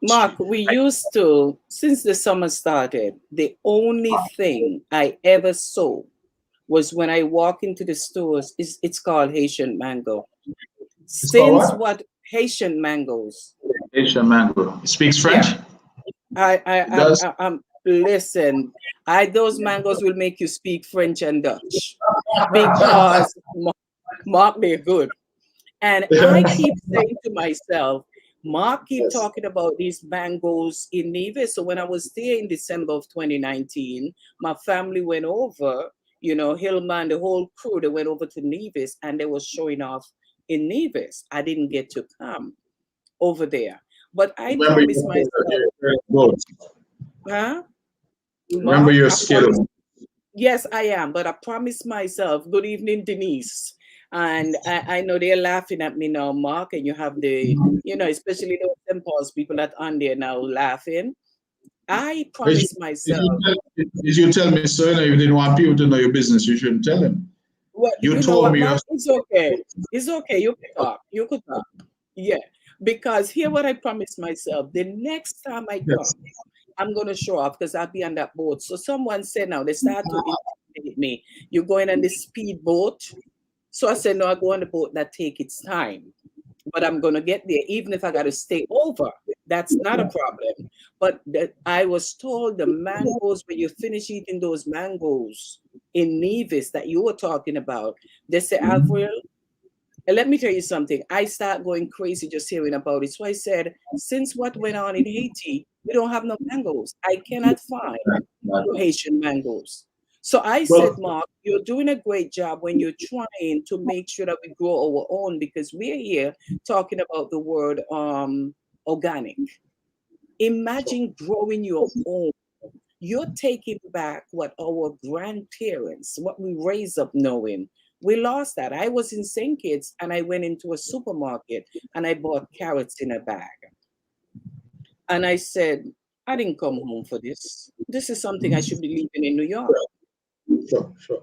Mark, we used to, since the summer started, the only thing I ever saw was when I walk into the stores, it's called Haitian mango. Since what? Haitian mangoes. Haitian mango. It speaks French? Yeah. Listen, those mangoes will make you speak French and Dutch because Mark, they're good. And I keep saying to myself, Mark keep talking about these mangoes in Nevis. So when I was there in December of 2019, my family went over, Hilma and the whole crew, they went over to Nevis and they were showing off in Nevis. I didn't get to come over there. But I promised myself. Huh? Remember your skill. Yes, I am. But I promised myself, good evening, Denise. And I know they're laughing at me now, Mark, and you have the, especially those impulse people that on there now laughing. I promised myself. If you tell me, sir, you didn't want people to know your business, you shouldn't tell them. Well, you told me. Mark, it's okay. It's okay. You could talk. You could talk. Yeah. Because here what I promised myself, the next time I come, I'm going to show off because I'll be on that boat. So someone said now, they start to intimidate me. You're going on the speedboat. So I said, no, I go on the boat that take its time. But I'm going to get there, even if I got to stay over. That's not a problem. But I was told the mangoes, when you finish eating those mangoes in Nevis that you were talking about, they say, Avril, and let me tell you something. I start going crazy just hearing about it. So I said, since what went on in Haiti, we don't have no mangoes. I cannot find Haitian mangoes. So I said, Mark, you're doing a great job when you're trying to make sure that we grow our own, because we're here talking about the word organic. Imagine growing your own. You're taking back what our grandparents, what we raised up knowing. We lost that. I was in St. Kitts and I went into a supermarket and I bought carrots in a bag. And I said, I didn't come home for this. This is something I should be leaving in New York. Sure, sure.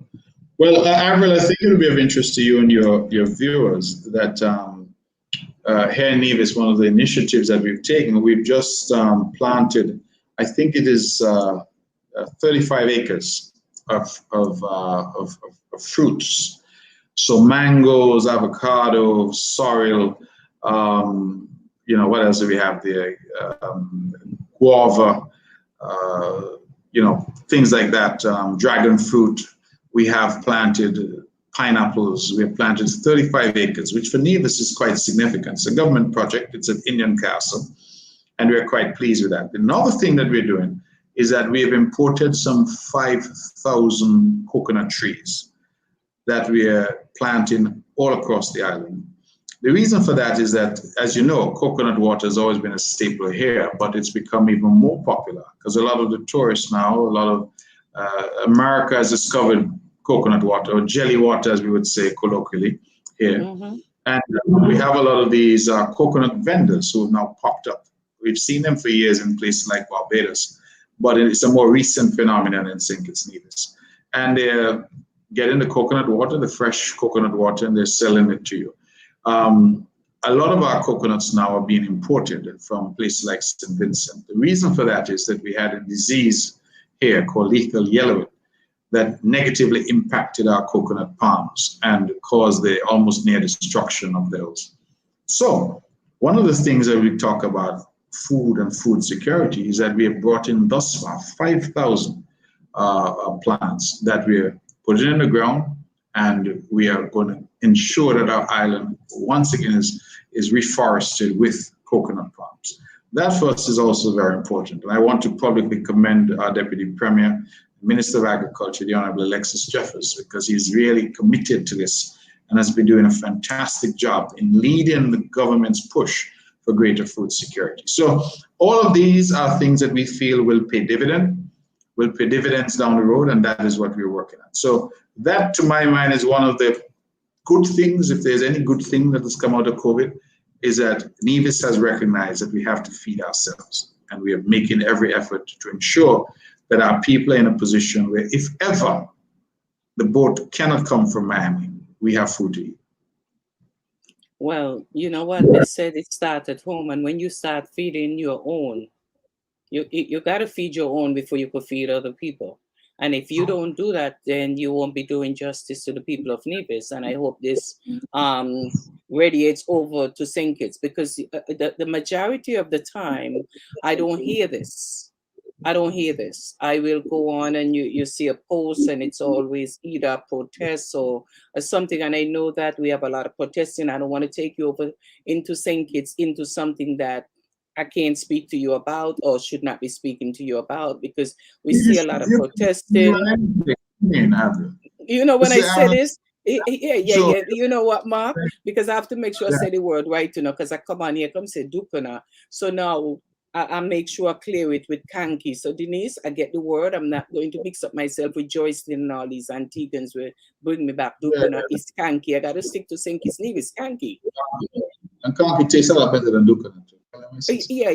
Well, Avril, I think it will be of interest to you and your viewers that here in Nevis, one of the initiatives that we've taken, we've just planted, I think it is 35 acres of fruits. So mangoes, avocado, sorrel, what else do we have there? Guava, things like that, dragon fruit. We have planted pineapples. We have planted 35 acres, which for Nevis is quite significant. It's a government project. It's an Indian castle, and we're quite pleased with that. Another thing that we're doing is that we have imported some 5,000 coconut trees that we are planting all across the island. The reason for that is that, as you know, coconut water has always been a staple here, but it's become even more popular because a lot of the tourists now, a lot of America has discovered coconut water, or jelly water, as we would say colloquially here. Mm-hmm. And we have a lot of these coconut vendors who have now popped up. We've seen them for years in places like Barbados, but it's a more recent phenomenon in St. Kitts-Nevis. And they're getting the coconut water, the fresh coconut water, and they're selling it to you. A lot of our coconuts now are being imported from places like St. Vincent. The reason for that is that we had a disease here called lethal yellowing that negatively impacted our coconut palms and caused the almost near destruction of those. So one of the things that we talk about food and food security is that we have brought in thus far 5,000 plants that we're putting in the ground, and we are going to ensure that our island once again is reforested with coconut palms. That for us is also very important. And I want to publicly commend our Deputy Premier, Minister of Agriculture, the Honorable Alexis Jeffers, because he's really committed to this and has been doing a fantastic job in leading the government's push for greater food security. So all of these are things that we feel will pay dividends down the road, and that is what we're working on. So that, to my mind, is one of the good things, if there's any good thing that has come out of COVID, is that Nevis has recognized that we have to feed ourselves, and we are making every effort to ensure that our people are in a position where, if ever the boat cannot come from Miami, we have food to eat. Well, you know what? They said it starts at home, and when you start feeding your own, you got to feed your own before you could feed other people. And if you don't do that, then you won't be doing justice to the people of Nevis. And I hope this radiates over to St. Kitts, because the majority of the time, I don't hear this. I will go on and you see a post and it's always either protests or something. And I know that we have a lot of protesting. I don't want to take you over into St. Kitts, into something that I can't speak to you about or should not be speaking to you about, because we see a lot of protesting. You know, when I say this, yeah. You know what, Mark? Because I have to make sure I say the word right, because I come on here, come say Dukana. So now I make sure I clear it with Kanki. So Denise, I get the word. I'm not going to mix up myself with Joycelyn and all these Antiguans will bring me back. Dukana is Kanki. I got to stick to St. Kitts-Nevis, Kanki. And Kanki tastes a lot better than Dukana. Yeah.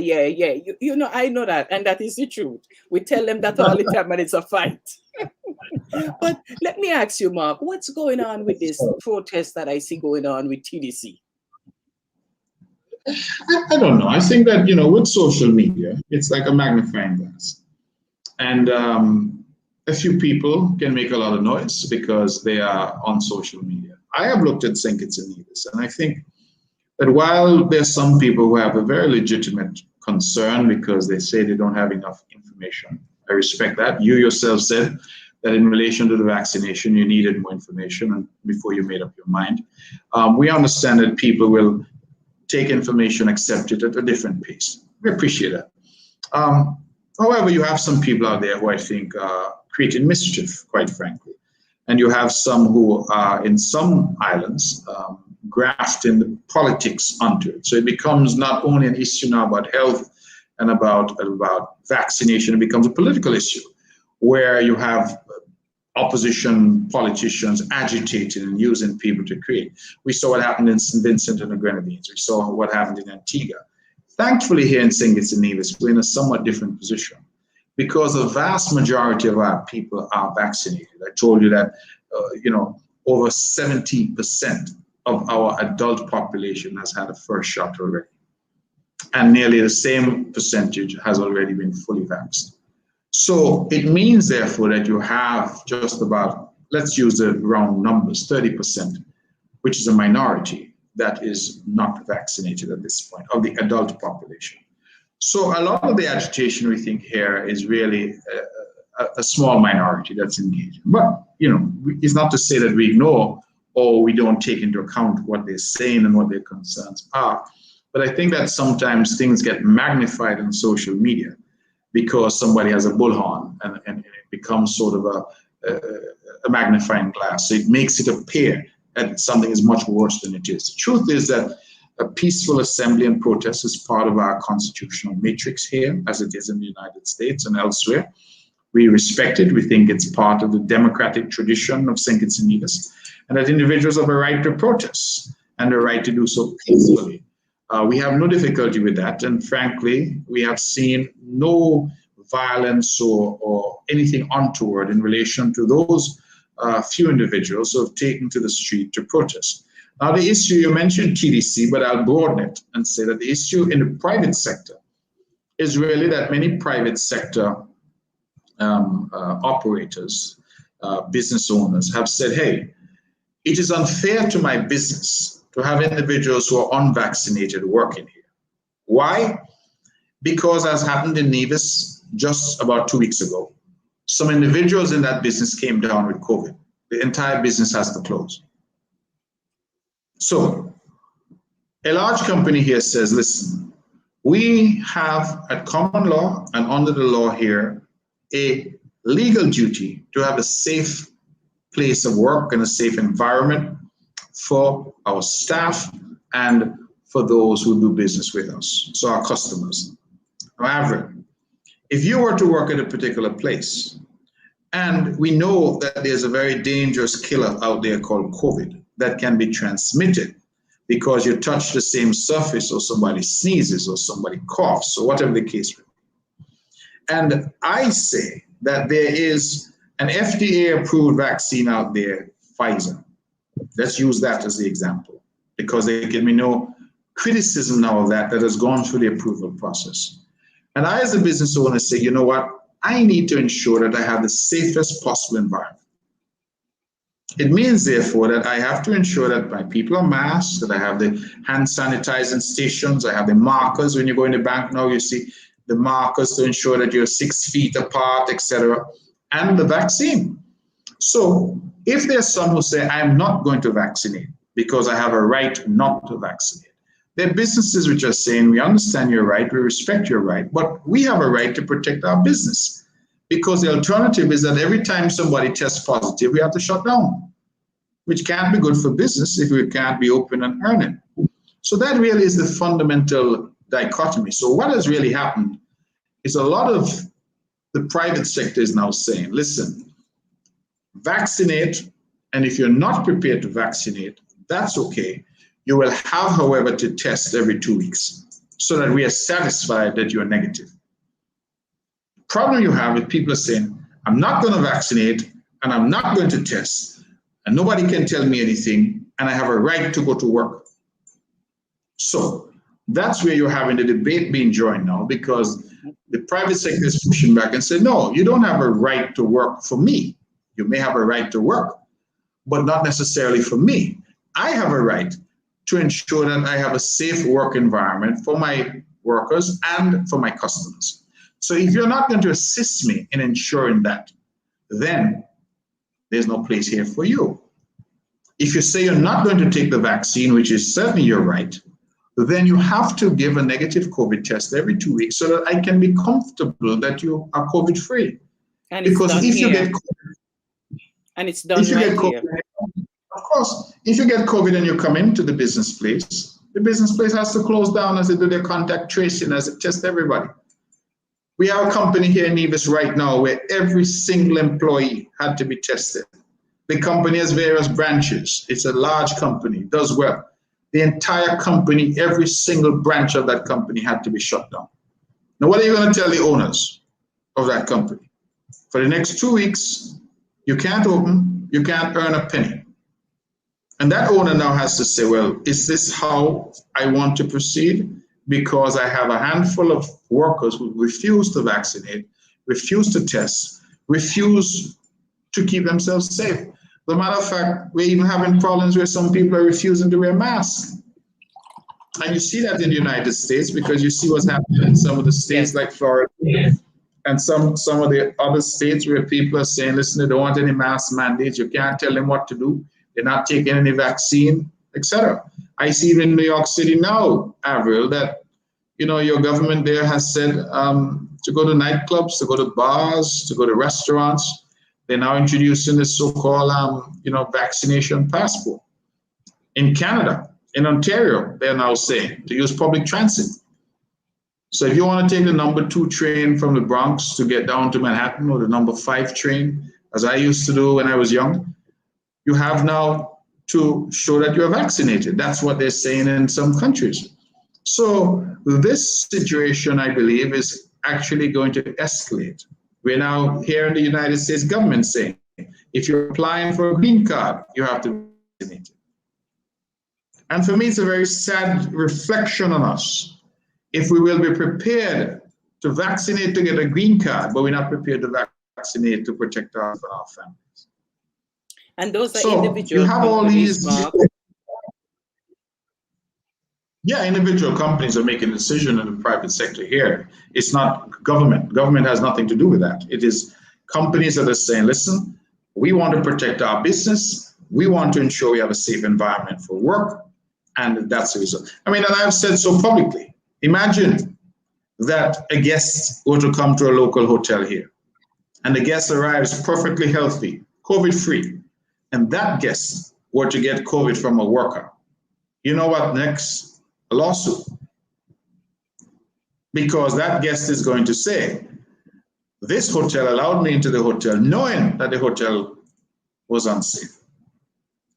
You know, I know that, and that is the truth. We tell them that all the time, and it's a fight. But let me ask you, Mark, what's going on with this protest that I see going on with TDC? I don't know. I think that, with social media, it's like a magnifying glass. And a few people can make a lot of noise because they are on social media. I have looked at St. Kitts and Nevis, and I think that while there's some people who have a very legitimate concern because they say they don't have enough information, I respect that. You yourself said that in relation to the vaccination, you needed more information and before you made up your mind. We understand that people will take information, accept it at a different pace. We appreciate that. However, you have some people out there who I think are creating mischief, quite frankly. And you have some who are in some islands grafting the politics onto it. So it becomes not only an issue now about health and about vaccination, it becomes a political issue where you have opposition politicians agitating and using people to create. We saw what happened in St. Vincent and the Grenadines. We saw what happened in Antigua. Thankfully, here in St. Kitts-Nevis, we're in a somewhat different position because the vast majority of our people are vaccinated. I told you that, over 70% of our adult population has had a first shot already. And nearly the same percentage has already been fully vaccinated. So it means, therefore, that you have just about, let's use the round numbers, 30%, which is a minority that is not vaccinated at this point of the adult population. So a lot of the agitation we think here is really a small minority that's engaged. But, it's not to say that we ignore or we don't take into account what they're saying and what their concerns are. But I think that sometimes things get magnified on social media because somebody has a bullhorn and it becomes sort of a magnifying glass. So it makes it appear that something is much worse than it is. The truth is that a peaceful assembly and protest is part of our constitutional matrix here, as it is in the United States and elsewhere. We respect it. We think it's part of the democratic tradition of St. Kitts-Nevis, and that individuals have a right to protest and the right to do so peacefully. We have no difficulty with that, and frankly, we have seen no violence or anything untoward in relation to those few individuals who have taken to the street to protest. Now, the issue, you mentioned TDC, but I'll broaden it and say that the issue in the private sector is really that many private sector operators, business owners have said, hey, it is unfair to my business to have individuals who are unvaccinated working here. Why? Because as happened in Nevis just about 2 weeks ago, some individuals in that business came down with COVID. The entire business has to close. So a large company here says, listen, we have at common law and under the law here a legal duty to have a safe place of work and a safe environment for our staff and for those who do business with us, so our customers. However, if you were to work at a particular place, and we know that there's a very dangerous killer out there called COVID that can be transmitted because you touch the same surface or somebody sneezes or somebody coughs or whatever the case may be. And I say that there is an FDA-approved vaccine out there, Pfizer. Let's use that as the example, because there can be no criticism now of that has gone through the approval process. And I, as a business owner, say, you know what? I need to ensure that I have the safest possible environment. It means, therefore, that I have to ensure that my people are masked, that I have the hand sanitizing stations, I have the markers. When you go in the bank now, you see the markers to ensure that you're 6 feet apart, etc., and the vaccine. So if there's some who say, I'm not going to vaccinate because I have a right not to vaccinate, there are businesses which are saying, we understand your right, we respect your right, but we have a right to protect our business, because the alternative is that every time somebody tests positive, we have to shut down, which can't be good for business if we can't be open and earning. So that really is the fundamental dichotomy. So what has really happened is a lot of the private sector is now saying, listen, vaccinate, and if you're not prepared to vaccinate, that's okay. You will have, however, to test every 2 weeks so that we are satisfied that you're negative. Problem you have is people are saying, I'm not going to vaccinate and I'm not going to test and nobody can tell me anything and I have a right to go to work. So that's where you're having the debate being joined now, because the private sector is pushing back and saying, no, you don't have a right to work for me. You may have a right to work, but not necessarily for me. I have a right to ensure that I have a safe work environment for my workers and for my customers. So if you're not going to assist me in ensuring that, then there's no place here for you. If you say you're not going to take the vaccine, which is certainly your right, then you have to give a negative COVID test every 2 weeks so that I can be comfortable that you are COVID free. And it's because done if here. you get COVID, and it's done right here. Of course, if you get COVID and you come into the business place has to close down as they do their contact tracing, as they test everybody. We have a company here in Nevis right now where every single employee had to be tested. The company has various branches. It's a large company, does well. The entire company, every single branch of that company had to be shut down. Now, what are you going to tell the owners of that company? For the next 2 weeks, you can't open, you can't earn a penny. And that owner now has to say, well, is this how I want to proceed? Because I have a handful of workers who refuse to vaccinate, refuse to test, refuse to keep themselves safe. As a matter of fact, we're even having problems where some people are refusing to wear masks. And you see that in the United States because you see what's happening in some of the states like Florida and some of the other states where people are saying, listen, they don't want any mask mandates. You can't tell them what to do. They're not taking any vaccine, etc. I see even in New York City now, Avril, that your government there has said to go to nightclubs, to go to bars, to go to restaurants. They're now introducing this so-called vaccination passport. In Canada, in Ontario, they're now saying to use public transit. So if you want to take the number 2 train from the Bronx to get down to Manhattan, or the number 5 train, as I used to do when I was young, you have now to show that you're vaccinated. That's what they're saying in some countries. So this situation, I believe, is actually going to escalate. We're now here in the United States government saying, if you're applying for a green card, you have to be vaccinated. And for me, it's a very sad reflection on us. If we will be prepared to vaccinate to get a green card, but we're not prepared to vaccinate to protect our families. And those are so individual you have all these. Mark. Yeah, individual companies are making a decision in the private sector here. It's not government. Government has nothing to do with that. It is companies that are saying, listen, we want to protect our business. We want to ensure we have a safe environment for work. And that's the result. I mean, and I've said so publicly. Imagine that a guest were to come to a local hotel here, and the guest arrives perfectly healthy, COVID-free, and that guest were to get COVID from a worker. You know what next? A lawsuit. Because that guest is going to say, this hotel allowed me into the hotel knowing that the hotel was unsafe.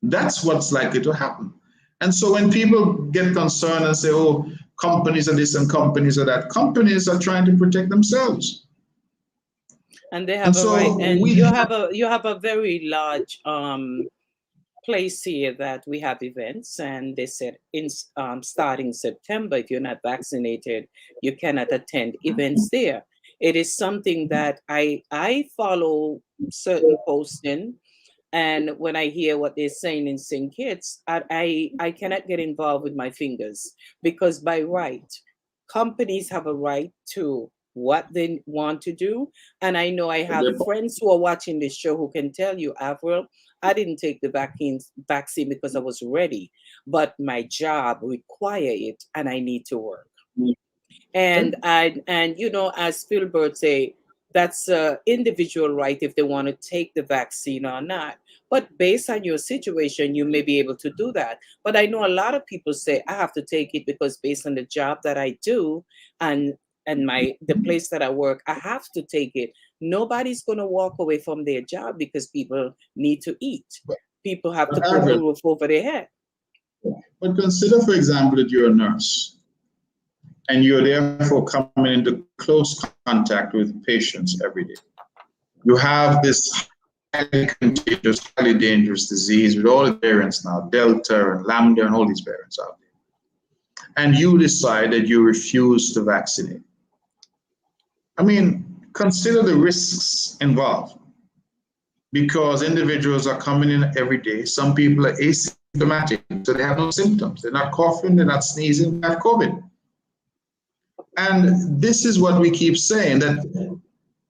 That's what's likely to happen. And so when people get concerned and say, oh, companies are this and companies are that, companies are trying to protect themselves. And they have a right. And you have a very large place here that we have events, and they said starting September, if you're not vaccinated, you cannot attend events there. It is something that I follow certain posting. And when I hear what they're saying in St. Kitts, I cannot get involved with my fingers, because by right, companies have a right to what they want to do. And I know I have friends who are watching this show who can tell you, Avril, I didn't take the vaccine because I was ready, but my job require it and I need to work. And as Philbert say, that's an individual right if they want to take the vaccine or not. But based on your situation, you may be able to do that. But I know a lot of people say, I have to take it because based on the job that I do and the place that I work, I have to take it. Nobody's going to walk away from their job because people need to eat. People have to put a roof over their head. But consider, for example, that you're a nurse and you're therefore coming into close contact with patients every day. You have this highly contagious, highly dangerous disease with all the variants now, Delta and Lambda and all these variants out there. And you decide that you refuse to vaccinate. I mean, consider the risks involved, because individuals are coming in every day. Some people are asymptomatic, so they have no symptoms. They're not coughing, they're not sneezing, they have COVID. And this is what we keep saying, that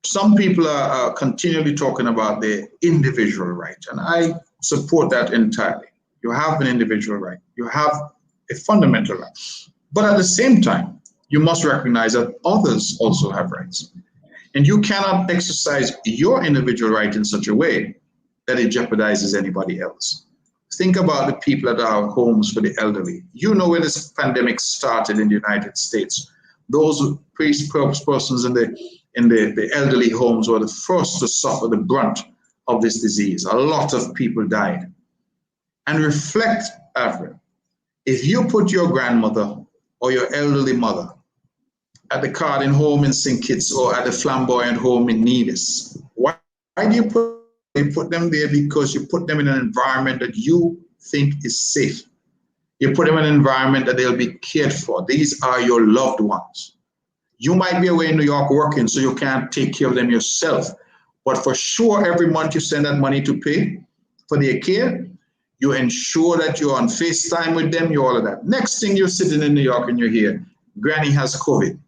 some people are continually talking about their individual right. And I support that entirely. You have an individual right. You have a fundamental right. But at the same time, you must recognize that others also have rights. And you cannot exercise your individual right in such a way that it jeopardizes anybody else. Think about the people at our homes for the elderly. You know, when this pandemic started in the United States, those persons in the in the elderly homes were the first to suffer the brunt of this disease. A lot of people died. And reflect, Avril, if you put your grandmother or your elderly mother at the Cardin home in St. Kitts or at the Flamboyant home in Nevis, why do you put them there? Because you put them in an environment that you think is safe. You put them in an environment that they'll be cared for. These are your loved ones. You might be away in New York working, so you can't take care of them yourself. But for sure, every month you send that money to pay for their care. You ensure that you're on FaceTime with them, you all of that. Next thing, you're sitting in New York and you're here. Granny has COVID.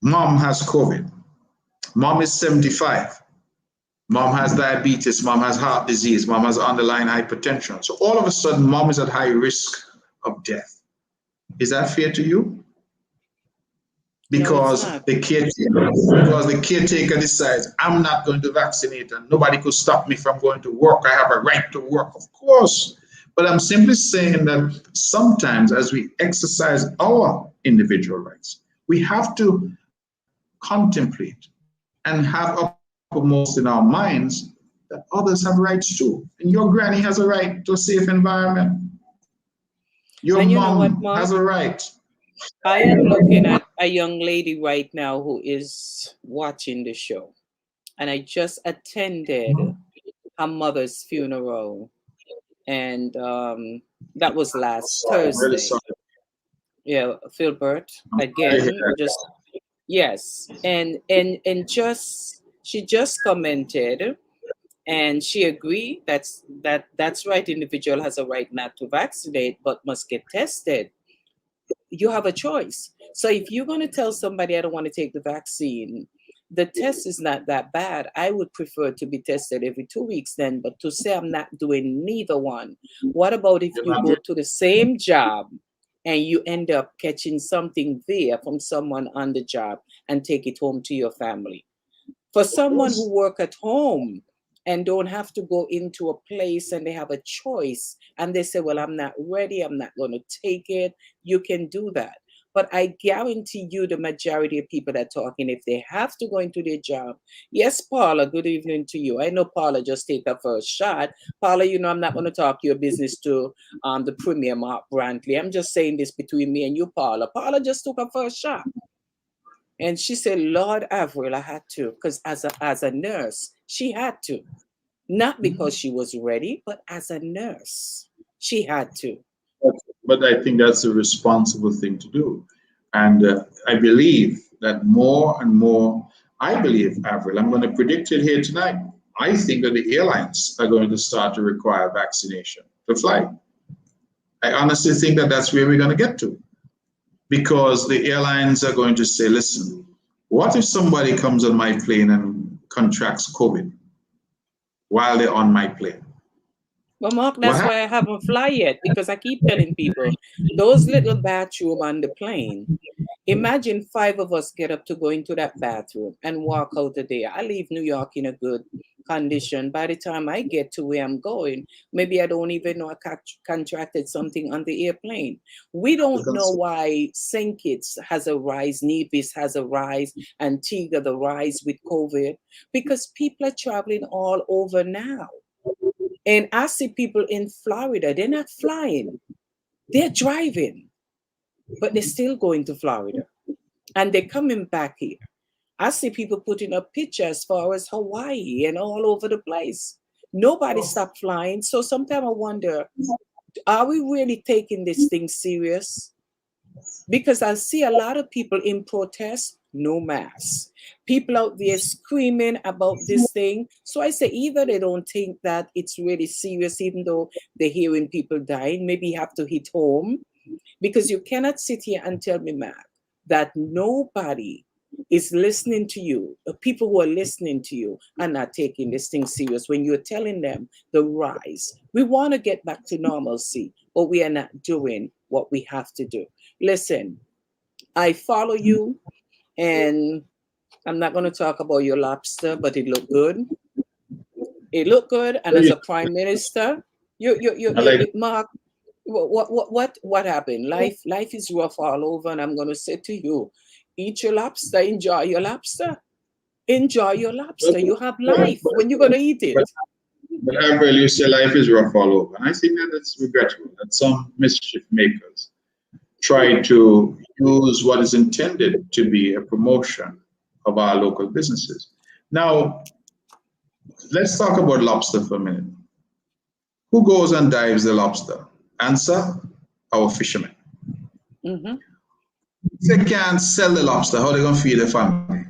Mom has COVID. Mom is 75. Mom has diabetes. Mom has heart disease. Mom has underlying hypertension. So all of a sudden, mom is at high risk of death. Is that fair to you? Because the caretaker decides, I'm not going to vaccinate and nobody could stop me from going to work. I have a right to work, of course. But I'm simply saying that sometimes as we exercise our individual rights, we have to contemplate and have uppermost in our minds that others have rights too. And your granny has a right to a safe environment. Your mom has a right. I am looking at a young lady right now who is watching the show. And I just attended her mother's funeral. And that was last Thursday. Really sorry. Yeah, Philbert, again, just yes. And just she just commented and she agreed that's right. Individual has a right not to vaccinate, but must get tested. You have a choice. So if you're going to tell somebody I don't want to take the vaccine, the test is not that bad. I would prefer to be tested every 2 weeks then, but to say I'm not doing neither one. What about if you go to the same job and you end up catching something there from someone on the job and take it home to your family? For someone who work at home and don't have to go into a place and they have a choice and they say, well, I'm not ready, I'm not going to take it, you can do that. But I guarantee you the majority of people that are talking, if they have to go into their job, yes, Paula, good evening to you. I know Paula just take her first shot. Paula, you know I'm not going to talk your business to the Premier Mark Brantley. I'm just saying this between me and you, Paula. Paula just took her first shot. And she said, Lord Avril, I had to, because as a nurse, she had to. Not because she was ready, but as a nurse, she had to. But I think that's a responsible thing to do. And I believe that more and more, I believe, Avril, I'm going to predict it here tonight. I think that the airlines are going to start to require vaccination to fly. I honestly think that that's where we're going to get to. Because the airlines are going to say, listen, what if somebody comes on my plane and contracts COVID while they're on my plane? Well, Mark, that's why I haven't fly yet, because I keep telling people, those little bathroom on the plane, imagine 5 of us get up to go into that bathroom and walk out of there. I leave New York in a good condition. By the time I get to where I'm going, maybe I don't even know I contracted something on the airplane. We don't know why St. Kitts has a rise, Nevis has a rise, Antigua the rise with COVID, because people are traveling all over now. And I see people in Florida, they're not flying, they're driving, but they're still going to Florida and they're coming back here. I see people putting up pictures as far as Hawaii and all over the place. Nobody stopped flying. So sometimes I wonder, are we really taking this thing serious? Because I see a lot of people in protest, no mask. People out there screaming about this thing. So I say either they don't think that it's really serious, even though they're hearing people dying, maybe you have to hit home. Because you cannot sit here and tell me, Matt, that nobody is listening to you. The people who are listening to you are not taking this thing serious when you're telling them the rise. We want to get back to normalcy, but we are not doing what we have to do. Listen, I follow you, and I'm not going to talk about your lobster, but it looked good. It looked good, and as a prime minister, Mark, what happened? Life is rough all over, and I'm going to say to you, Eat your lobster, enjoy your lobster. Enjoy your lobster. You have life when you're going to eat it. But Avril, you say life is rough all over. And I think that it's regrettable that some mischief makers try to use what is intended to be a promotion of our local businesses. Now, let's talk about lobster for a minute. Who goes and dives the lobster? Answer, our fishermen. Mm-hmm. If they can't sell the lobster, how are they going to feed their family?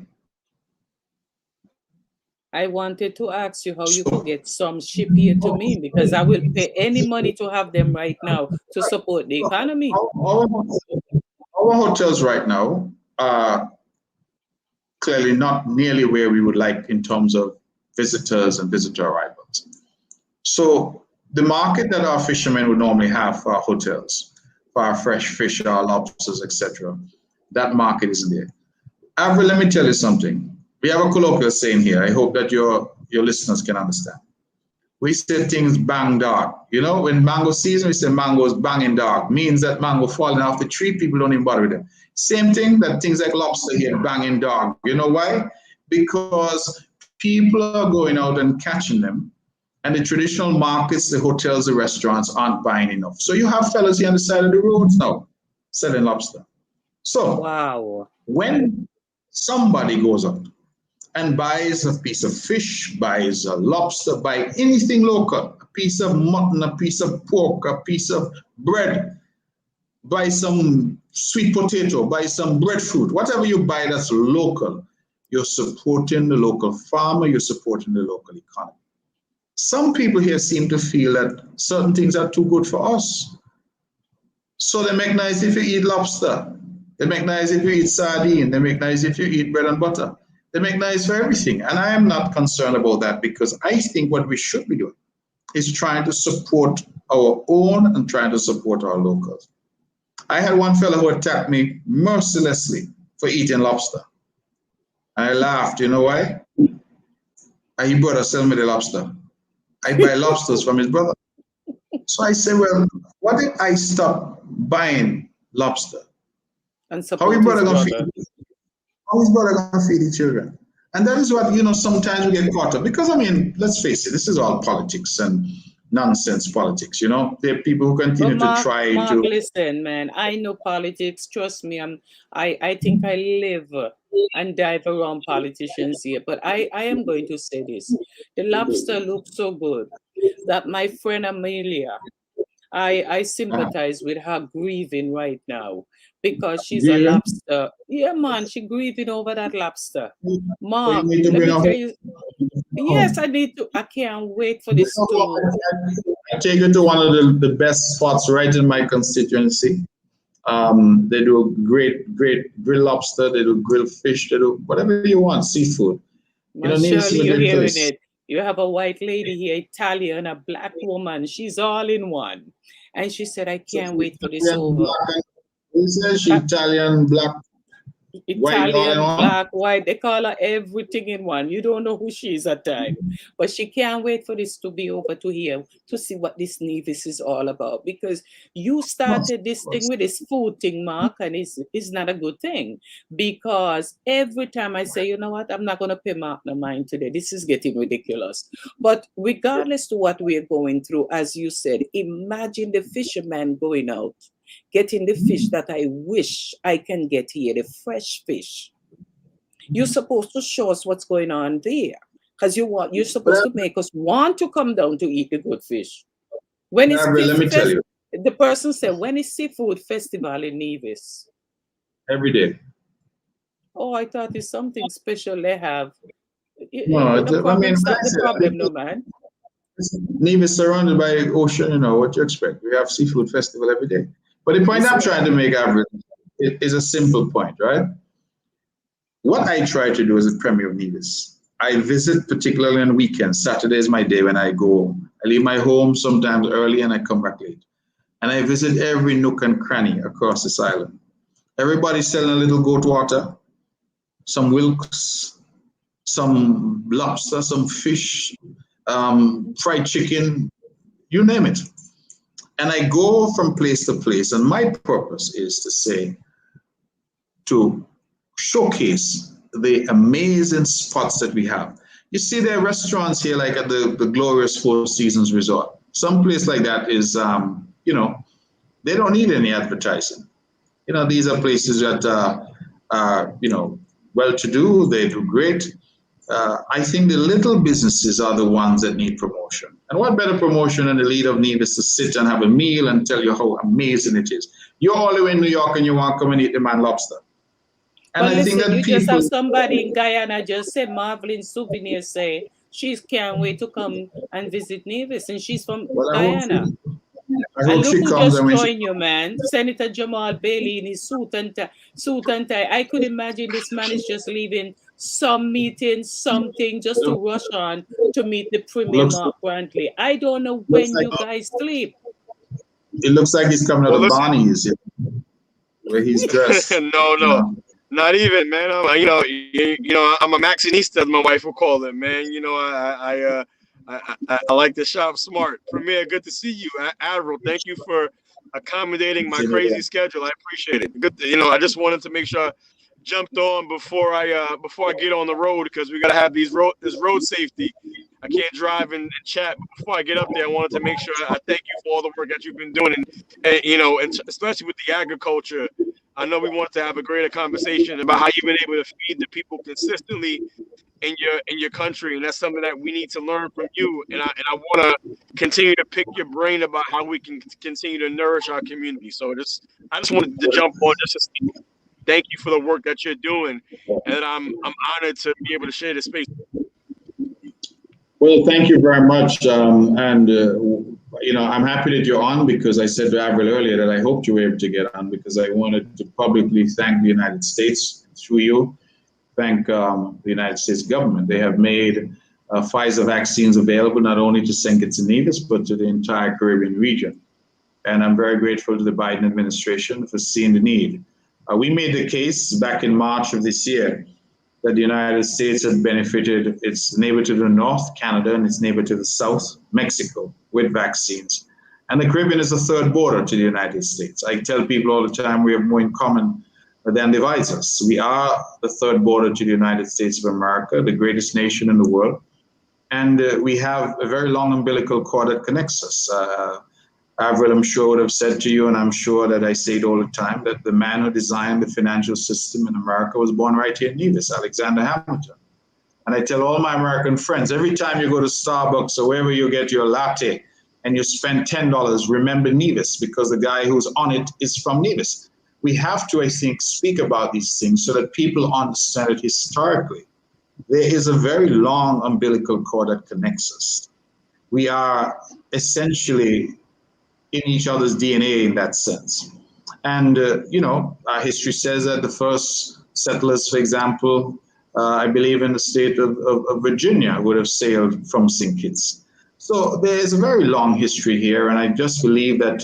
I wanted to ask you how you So, could get some ship here to me, because I will pay any money to have them right now to support the economy. our hotels right now are clearly not nearly where we would like in terms of visitors and visitor arrivals. So the market that our fishermen would normally have for our hotels, for our fresh fish, our lobsters, etc., that market isn't there. Avril, let me tell you something. We have a colloquial saying here. I hope that your listeners can understand. We say things bang dark. You know, when mango season, we say mangoes banging dark. Means that mango falling off the tree, people don't even bother with them. Same thing that things like lobster here banging dark. You know why? Because people are going out and catching them, and the traditional markets, the hotels, the restaurants aren't buying enough. So you have fellas here on the side of the roads now selling lobster. So Wow. when somebody goes out and buys a piece of fish, buys a lobster, buy anything local, a piece of mutton, a piece of pork, a piece of bread, buy some sweet potato, buy some breadfruit, whatever you buy that's local, you're supporting the local farmer, you're supporting the local economy. Some people here seem to feel that certain things are too good for us. So they make nice if you eat lobster. They make nice if you eat sardine. They make nice if you eat bread and butter. They make nice for everything. And I am not concerned about that, because I think what we should be doing is trying to support our own and trying to support our locals. I had one fellow who attacked me mercilessly for eating lobster. I laughed. You know why? He brother sell me the lobster. I buy lobsters from his brother. So I said, well, what if I stop buying lobster? And How support his his brother gonna feed? brother. How his brother gonna feed the children? And that is what, sometimes we get caught up, because I mean, let's face it, this is all politics and nonsense politics. There are people who But continue to try Mark, to. listen, man. I know politics. Trust me. I think I live and dive around politicians here. But I am going to say this: the lobster looks so good that my friend Amelia, I sympathize with her grieving right now, because she's a Grieving. lobster. Yeah, man, she grieving over that lobster. So you Mark, need to let bring me a tell home. you. Yes, I need to. I can't wait for Bring this a to. home. I take you to one of the best spots right in my constituency. They do great grilled lobster. They do grilled fish. They do whatever you want, seafood. Nevis is Shirley, a you're great hearing place. it. You have a white lady here, Italian, a black woman. She's all in one. And she said, I So can't she wait for this Italian, over. black, he says she Uh, Italian, black, white, all in Italian, one. black, white, they call her everything in one. You don't know who she is at time. But she can't wait for this to be over to hear, to see what this Nevis is all about. Because you started this thing with this food thing, Mark, and it's not a good thing. Because every time I say, you know what, I'm not going to pay Mark no mind today. This is getting ridiculous. But regardless to what we're going through, as you said, imagine the fisherman going out, getting the fish that I wish I can get here, the fresh fish. You're supposed to show us what's going on there, because you're supposed But to make us want to come down to eat the good fish. When is Avril, let me tell you, the person said, when is seafood festival in Nevis? every day. Oh, I thought it's something special they have. No, The I mean, problem, when stop I the say problem, no that, man. Nevis is surrounded by ocean, what you expect. We have seafood festival every day. But the point I'm Listen, trying to make, Avril, is a simple point, right? What I try to do as a Premier of Nevis, I visit particularly on weekends. Saturday is my day when I go. I leave my home sometimes early and I come back late. And I visit every nook and cranny across this island. Everybody's selling a little goat water, some wilks, some lobster, some fish, fried chicken, you name it. And I go from place to place. And my purpose is to say to showcase the amazing spots that we have. You see, there are restaurants here, like at the glorious Four Seasons Resort. Some place like that is, they don't need any advertising. These are places that are, well-to-do. They do great. I think the little businesses are the ones that need promotion. And what better promotion than the leader of Nevis to sit and have a meal and tell you how amazing it is. You're all the way in New York and you want to come and eat the man lobster. And But I think listen, that you just have people, somebody in Guyana just say Marvelyn Souvenir say she can't wait to come and visit Nevis, and she's from well, Guyana. I And hope look she who comes just and when she, joined you, man. Senator Jamal Bailey in his suit and tie. I could imagine this man is just leaving some meeting, something, just to rush on to meet the Premier looks, Mark Brantley. I don't know looks when like you guys sleep. it looks like he's coming out Well, of listen. Barney's, where he's dressed. No, not even, man. I'm a Maxinista, as my wife will call it, man. I like to shop smart. Premier, good to see you. Avril, thank you for accommodating my crazy schedule. I appreciate it. Good, I just wanted to make sure I jumped on before I get on the road, because we gotta have this road safety. I can't drive and chat. But before I get up there, I wanted to make sure I thank you for all the work that you've been doing, and especially with the agriculture. I know we want to have a greater conversation about how you've been able to feed the people consistently in your country, and that's something that we need to learn from you. And I want to continue to pick your brain about how we can continue to nourish our community. So I just wanted to jump on just to say thank you for the work that you're doing, and I'm honored to be able to share this space. Well, thank you very much. I'm happy that you're on, because I said to Avril earlier that I hoped you were able to get on, because I wanted to publicly thank the United States through you, thank the United States government. They have made Pfizer vaccines available not only to St. Kitts-Nevis, but to the entire Caribbean region. And I'm very grateful to the Biden administration for seeing the need. We made the case back in March of this year that the United States had benefited its neighbor to the north, Canada, and its neighbor to the south, Mexico, with vaccines. And the Caribbean is the third border to the United States. I tell people all the time we have more in common than divides us. We are the third border to the United States of America, the greatest nation in the world. And we have a very long umbilical cord that connects us. Avril, I'm sure, would have said to you, and I'm sure that I say it all the time, that the man who designed the financial system in America was born right here in Nevis, Alexander Hamilton. And I tell all my American friends, every time you go to Starbucks or wherever you get your latte and you spend $10, remember Nevis, because the guy who's on it is from Nevis. We have to, I think, speak about these things so that people understand it historically. There is a very long umbilical cord that connects us. We are essentially in each other's DNA in that sense. And, our history says that the first settlers, for example, I believe in the state of Virginia, would have sailed from St. Kitts. So there is a very long history here, and I just believe that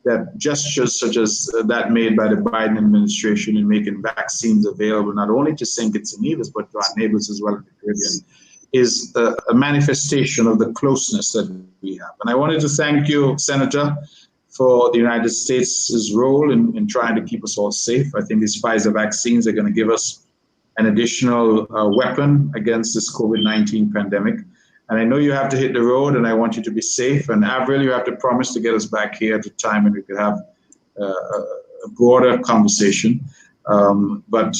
that gestures such as that made by the Biden administration in making vaccines available not only to St. Kitts and Nevis, but to our neighbors as well in the Caribbean, is a manifestation of the closeness that we have. And I wanted to thank you, Senator, for the United States' role in trying to keep us all safe. I think these Pfizer vaccines are going to give us an additional weapon against this COVID-19 pandemic. And I know you have to hit the road, and I want you to be safe. And Avril, you have to promise to get us back here at a time when we could have a broader conversation. But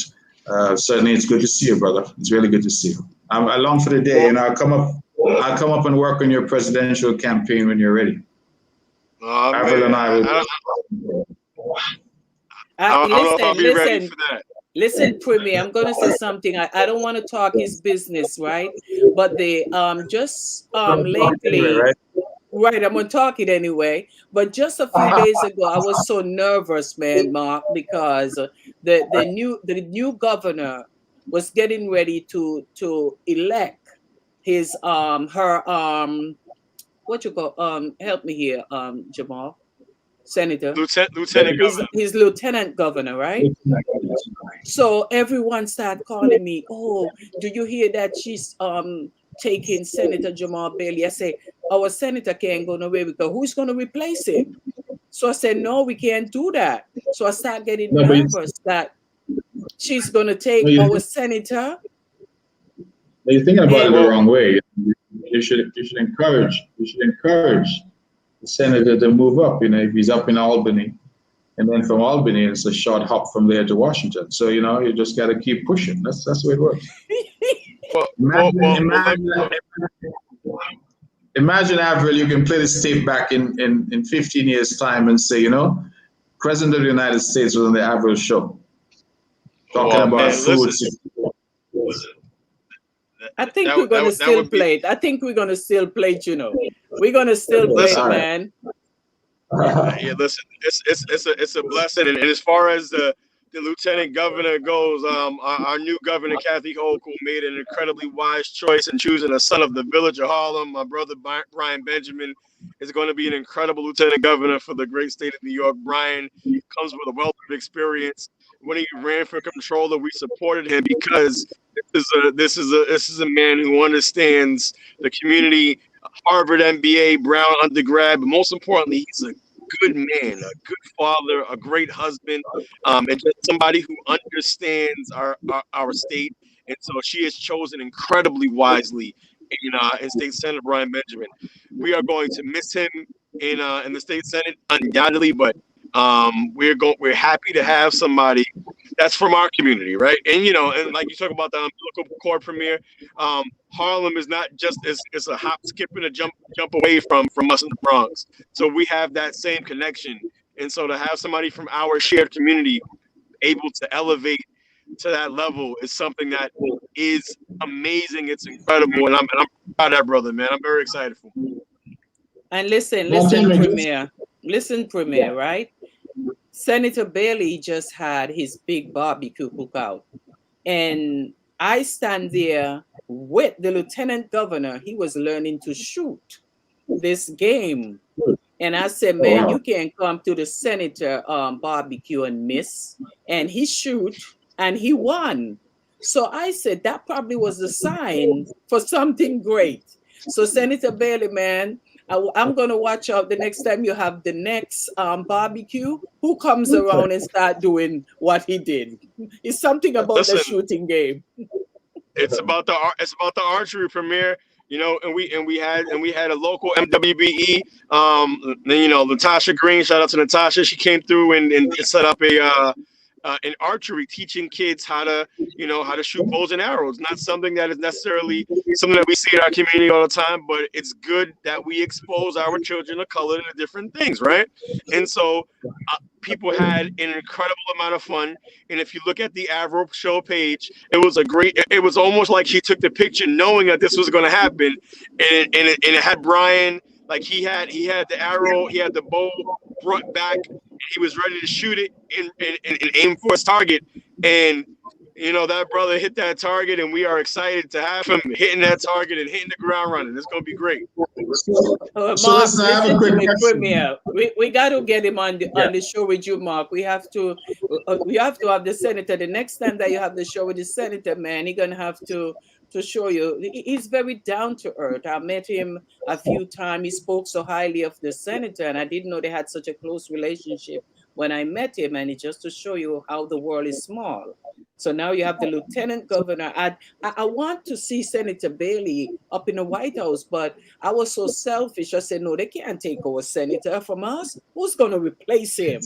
certainly it's good to see you, brother. It's really good to see you. I long for the day, and I'll come up and work on your presidential campaign when you're ready. Avril and I will. Listen, listen, Premier, I'm going to say something. I don't want to talk his business, right? But they just lately, right, I'm going to talk it anyway. But just a few days ago, I was so nervous, man, Mark, because the new governor was getting ready to elect his what you call help me here, Jamal, Senator, Lieutenant Governor. his lieutenant governor, right? So everyone started calling me, oh, do you hear that she's taking Senator Jamal Bailey? I say, our senator can't go nowhere because who's going to replace him? So I said, no, we can't do that. So I started getting nervous that She's going to take No, our senator. you're thinking about it the And wrong way. You should encourage the senator to move up. If he's up in Albany, and then from Albany it's a short hop from there to Washington. So you just got to keep pushing. That's the way it works. Imagine, Avril, you can play this tape back in 15 years' time and say, President of the United States was on the Avril show talking about food. I think we're going to still play it. I think we're going to still play it, We're going to still play it, man. Yeah, listen, it's a blessing. And as far as the lieutenant governor goes, our new governor, Kathy Hochul, made an incredibly wise choice in choosing a son of the village of Harlem. My brother, Brian Benjamin, is going to be an incredible lieutenant governor for the great state of New York. Brian comes with a wealth of experience. When he ran for controller, we supported him because this is a man who understands the community. Harvard MBA, Brown undergrad, but most importantly, he's a good man, a good father, a great husband, and just somebody who understands our state. And so she has chosen incredibly wisely in State Senator Brian Benjamin. We are going to miss him in the State Senate undoubtedly, but we're happy to have somebody that's from our community, right? And and like you talk about the umbilical cord premier, Harlem is not just it's a hop, skip, and a jump away from us in the Bronx. So we have that same connection, and so to have somebody from our shared community able to elevate to that level is something that is amazing. It's incredible, and I'm proud of that brother, man. I'm very excited for him. And listen, Premier, right? Senator Bailey just had his big barbecue cookout, and I stand there with the lieutenant governor. He was learning to shoot this game, and I said, "Man, you can't come to the senator barbecue and miss." And he shoot, and he won. So I said that probably was a sign for something great. So Senator Bailey, man, I'm going to watch out the next time you have the next barbecue, who comes around and start doing what he did. It's something about the shooting game. It's about the archery premiere, and we had a local MWBE, Natasha Green, shout out to Natasha. She came through and set up an archery, teaching kids how to shoot bows and arrows. Not something that is necessarily something that we see in our community all the time, but it's good that we expose our children of color to different things, right? And so people had an incredible amount of fun. And if you look at the Avril show page, it was almost like she took the picture knowing that this was going to happen, and it had Brian. Like he had the arrow, he had the bow brought back, and he was ready to shoot it and aim for his target. And that brother hit that target, and we are excited to have him hitting that target and hitting the ground running. It's gonna be great. Mark, listen, I have a quick question. We got to get him on the show with you, Mark. We have to have the senator. The next time that you have the show with the senator, man, he's gonna have to show you. He's very down to earth. I met him a few times. He spoke so highly of the senator, and I didn't know they had such a close relationship when I met him. And it's just to show you how the world is small. So now you have the lieutenant governor. I want to see Senator Bailey up in the White House, but I was so selfish. I said, no, they can't take our senator from us. Who's going to replace him?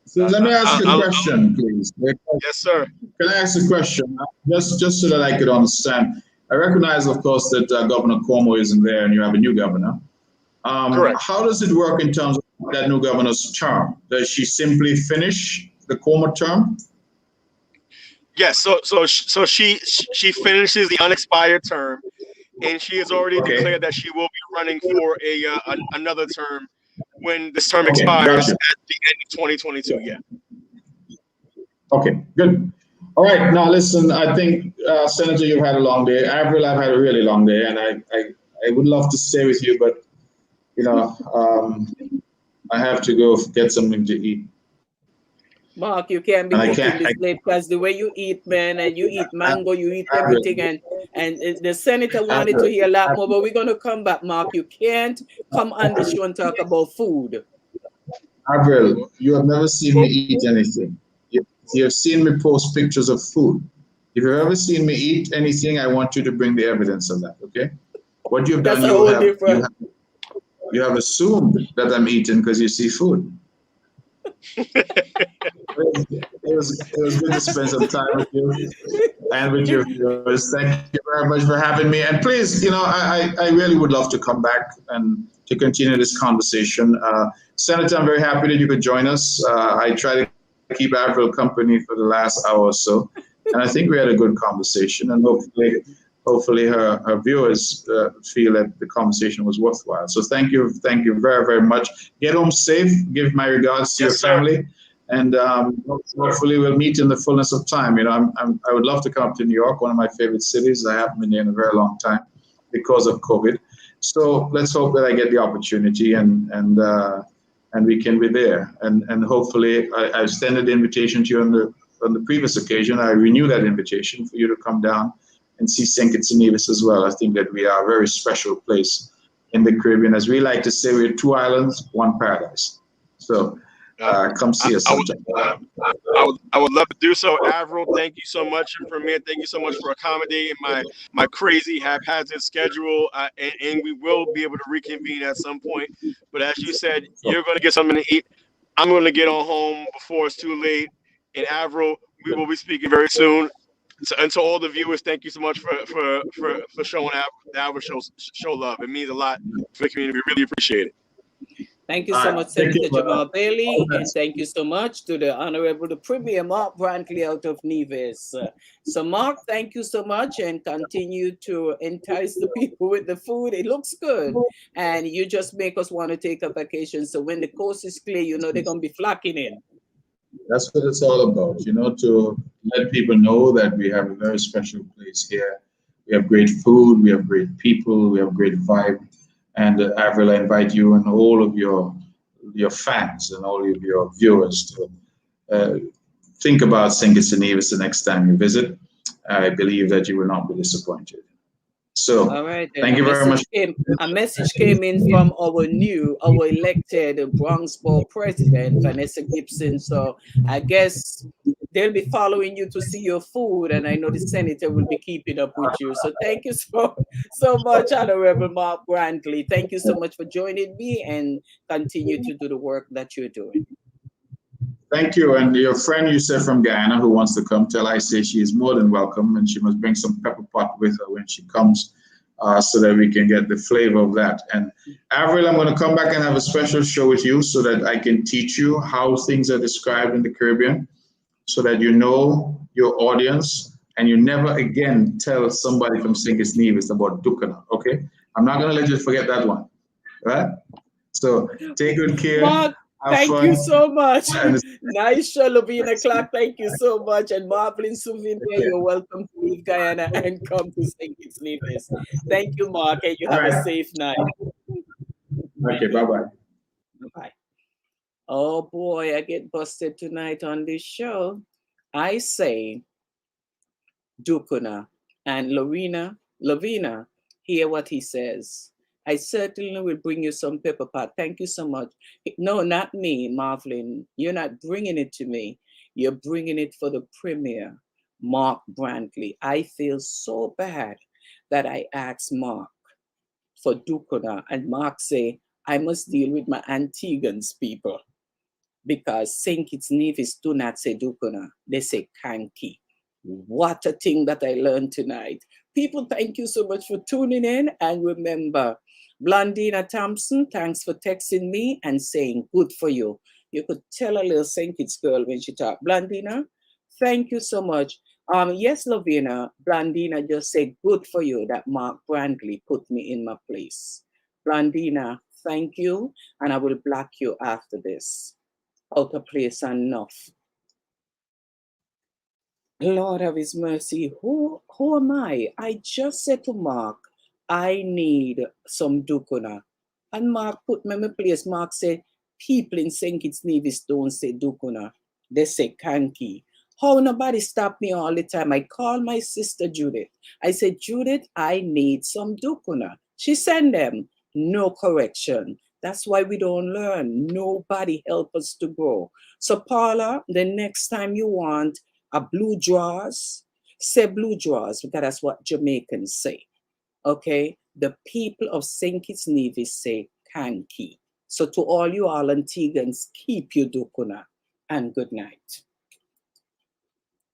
So let me ask you a question, please. Yes, sir. Can I ask a question? Just so that I could understand. I recognize, of course, that Governor Cuomo isn't there and you have a new governor. Correct. How does it work in terms of that new governor's term? Does she simply finish the Cuomo term? Yes. So she finishes the unexpired term, and she has already declared that she will be running for another term when this term expires at the end of 2022. Yeah. Okay, good. All right, now listen, I think, Senator, you've had a long day. Avril, I've had a really long day, and I would love to stay with you, but, I have to go get something to eat. Mark, you can't be cooking this late because the way you eat, man, and you eat mango, you eat everything, and the senator wanted to hear a lot more, but we're going to come back, Mark. You can't come on the show and talk about food. Avril, you have never seen me eat anything. You've seen me post pictures of food. If you've ever seen me eat anything, I want you to bring the evidence of that. Okay? What you've That's done, a whole different. you have assumed that I'm eating because you see food. It was good to spend some time with you and with your viewers. Thank you very much for having me. And please, I really would love to come back and to continue this conversation. Senator, I'm very happy that you could join us. I try to keep Avril company for the last hour or so, and I think we had a good conversation. And hopefully her viewers feel that the conversation was worthwhile. So thank you very, very much. Get home safe. Give my regards to your family. And hopefully we'll meet in the fullness of time. I would love to come up to New York, one of my favorite cities. I haven't been there in a very long time because of COVID. So let's hope that I get the opportunity and we can be there. And hopefully I extended the invitation to you on the previous occasion. I renew that invitation for you to come down and see St. Kitts-Nevis as well. I think that we are a very special place in the Caribbean. As we like to say, we're 2 islands, 1 paradise. So come see us sometime. I would love to do so. Avril, thank you so much. And Premier, thank you so much for accommodating my crazy haphazard schedule. And we will be able to reconvene at some point. But as you said, you're going to get something to eat. I'm going to get on home before it's too late. And Avril, we will be speaking very soon. And to all the viewers, thank you so much for showing the Avril show love. It means a lot for the community. We really appreciate it. Thank you so much, Senator Jamal Bailey, and thank you so much to the Honorable the Premier Mark Brantley out of Nevis. So Mark, thank you so much, and continue to entice the people with the food. It looks good, and you just make us want to take a vacation. So when the coast is clear, they're going to be flocking in. That's what it's all about, to let people know that we have a very special place here. We have great food, we have great people, we have great vibe. And Avril, I invite you and all of your fans and all of your viewers to think about St. Kitts-Nevis the next time you visit. I believe that you will not be disappointed. So, all right, thank you very much. A message came in from our elected Bronx Board president, Vanessa Gibson. So I guess they'll be following you to see your food, and I know the senator will be keeping up with you. So thank you so much, Honorable Mark Brantley. Thank you so much for joining me, and continue to do the work that you're doing. Thank you. And your friend you said from Guyana who wants to come, tell I say she is more than welcome, and she must bring some pepper pot with her when she comes, so that we can get the flavor of that. And Avril, I'm going to come back and have a special show with you so that I can teach you how things are described in the Caribbean, so that you know your audience and you never again tell somebody from St. Kitts-Nevis about Dukana, okay? I'm not going to let you forget that one, right? So take good care. Mark, thank you so much. Nice show, Lavina Clark. Thank you so much. And Marvelyn Souvenir, you're welcome to leave Guyana and come to St. Kitts-Nevis. Thank you, Mark, and you have a safe night. Okay, bye-bye. Bye-bye. Oh boy, I get busted tonight on this show. I say Dukuna, and Lavina, hear what he says. I certainly will bring you some pepper pot. Thank you so much. No, not me, Marvelyn. You're not bringing it to me. You're bringing it for the Premier, Mark Brantley. I feel so bad that I asked Mark for Dukuna, and Mark say, I must deal with my Antiguans people, because St. Kitts-Nevis do not say Dukuna, they say Kanki. What a thing that I learned tonight. People, thank you so much for tuning in. And remember, Blondina Thompson, thanks for texting me and saying, good for you. You could tell a little St. Kitts girl when she talked. Blondina, thank you so much. Yes, Lavina, Blondina just said, good for you that Mark Brantley put me in my place. Blondina, thank you. And I will block you after this. Out of place enough. Lord of his mercy, who am I? I just said to Mark, I need some Dukuna. And Mark put me in my place. Mark said, people in St. Kitts-Nevis don't say Dukuna. They say Kanki. How nobody stop me all the time? I call my sister Judith. I said, Judith, I need some Dukuna. She sent them. No correction. That's why we don't learn. Nobody help us to grow. So Paula, the next time you want a blue drawers, say blue drawers, because that's what Jamaicans say. Okay? The people of St. Kitts-Nevis say kanki. So to all you all Antiguans, keep your dukuna and good night.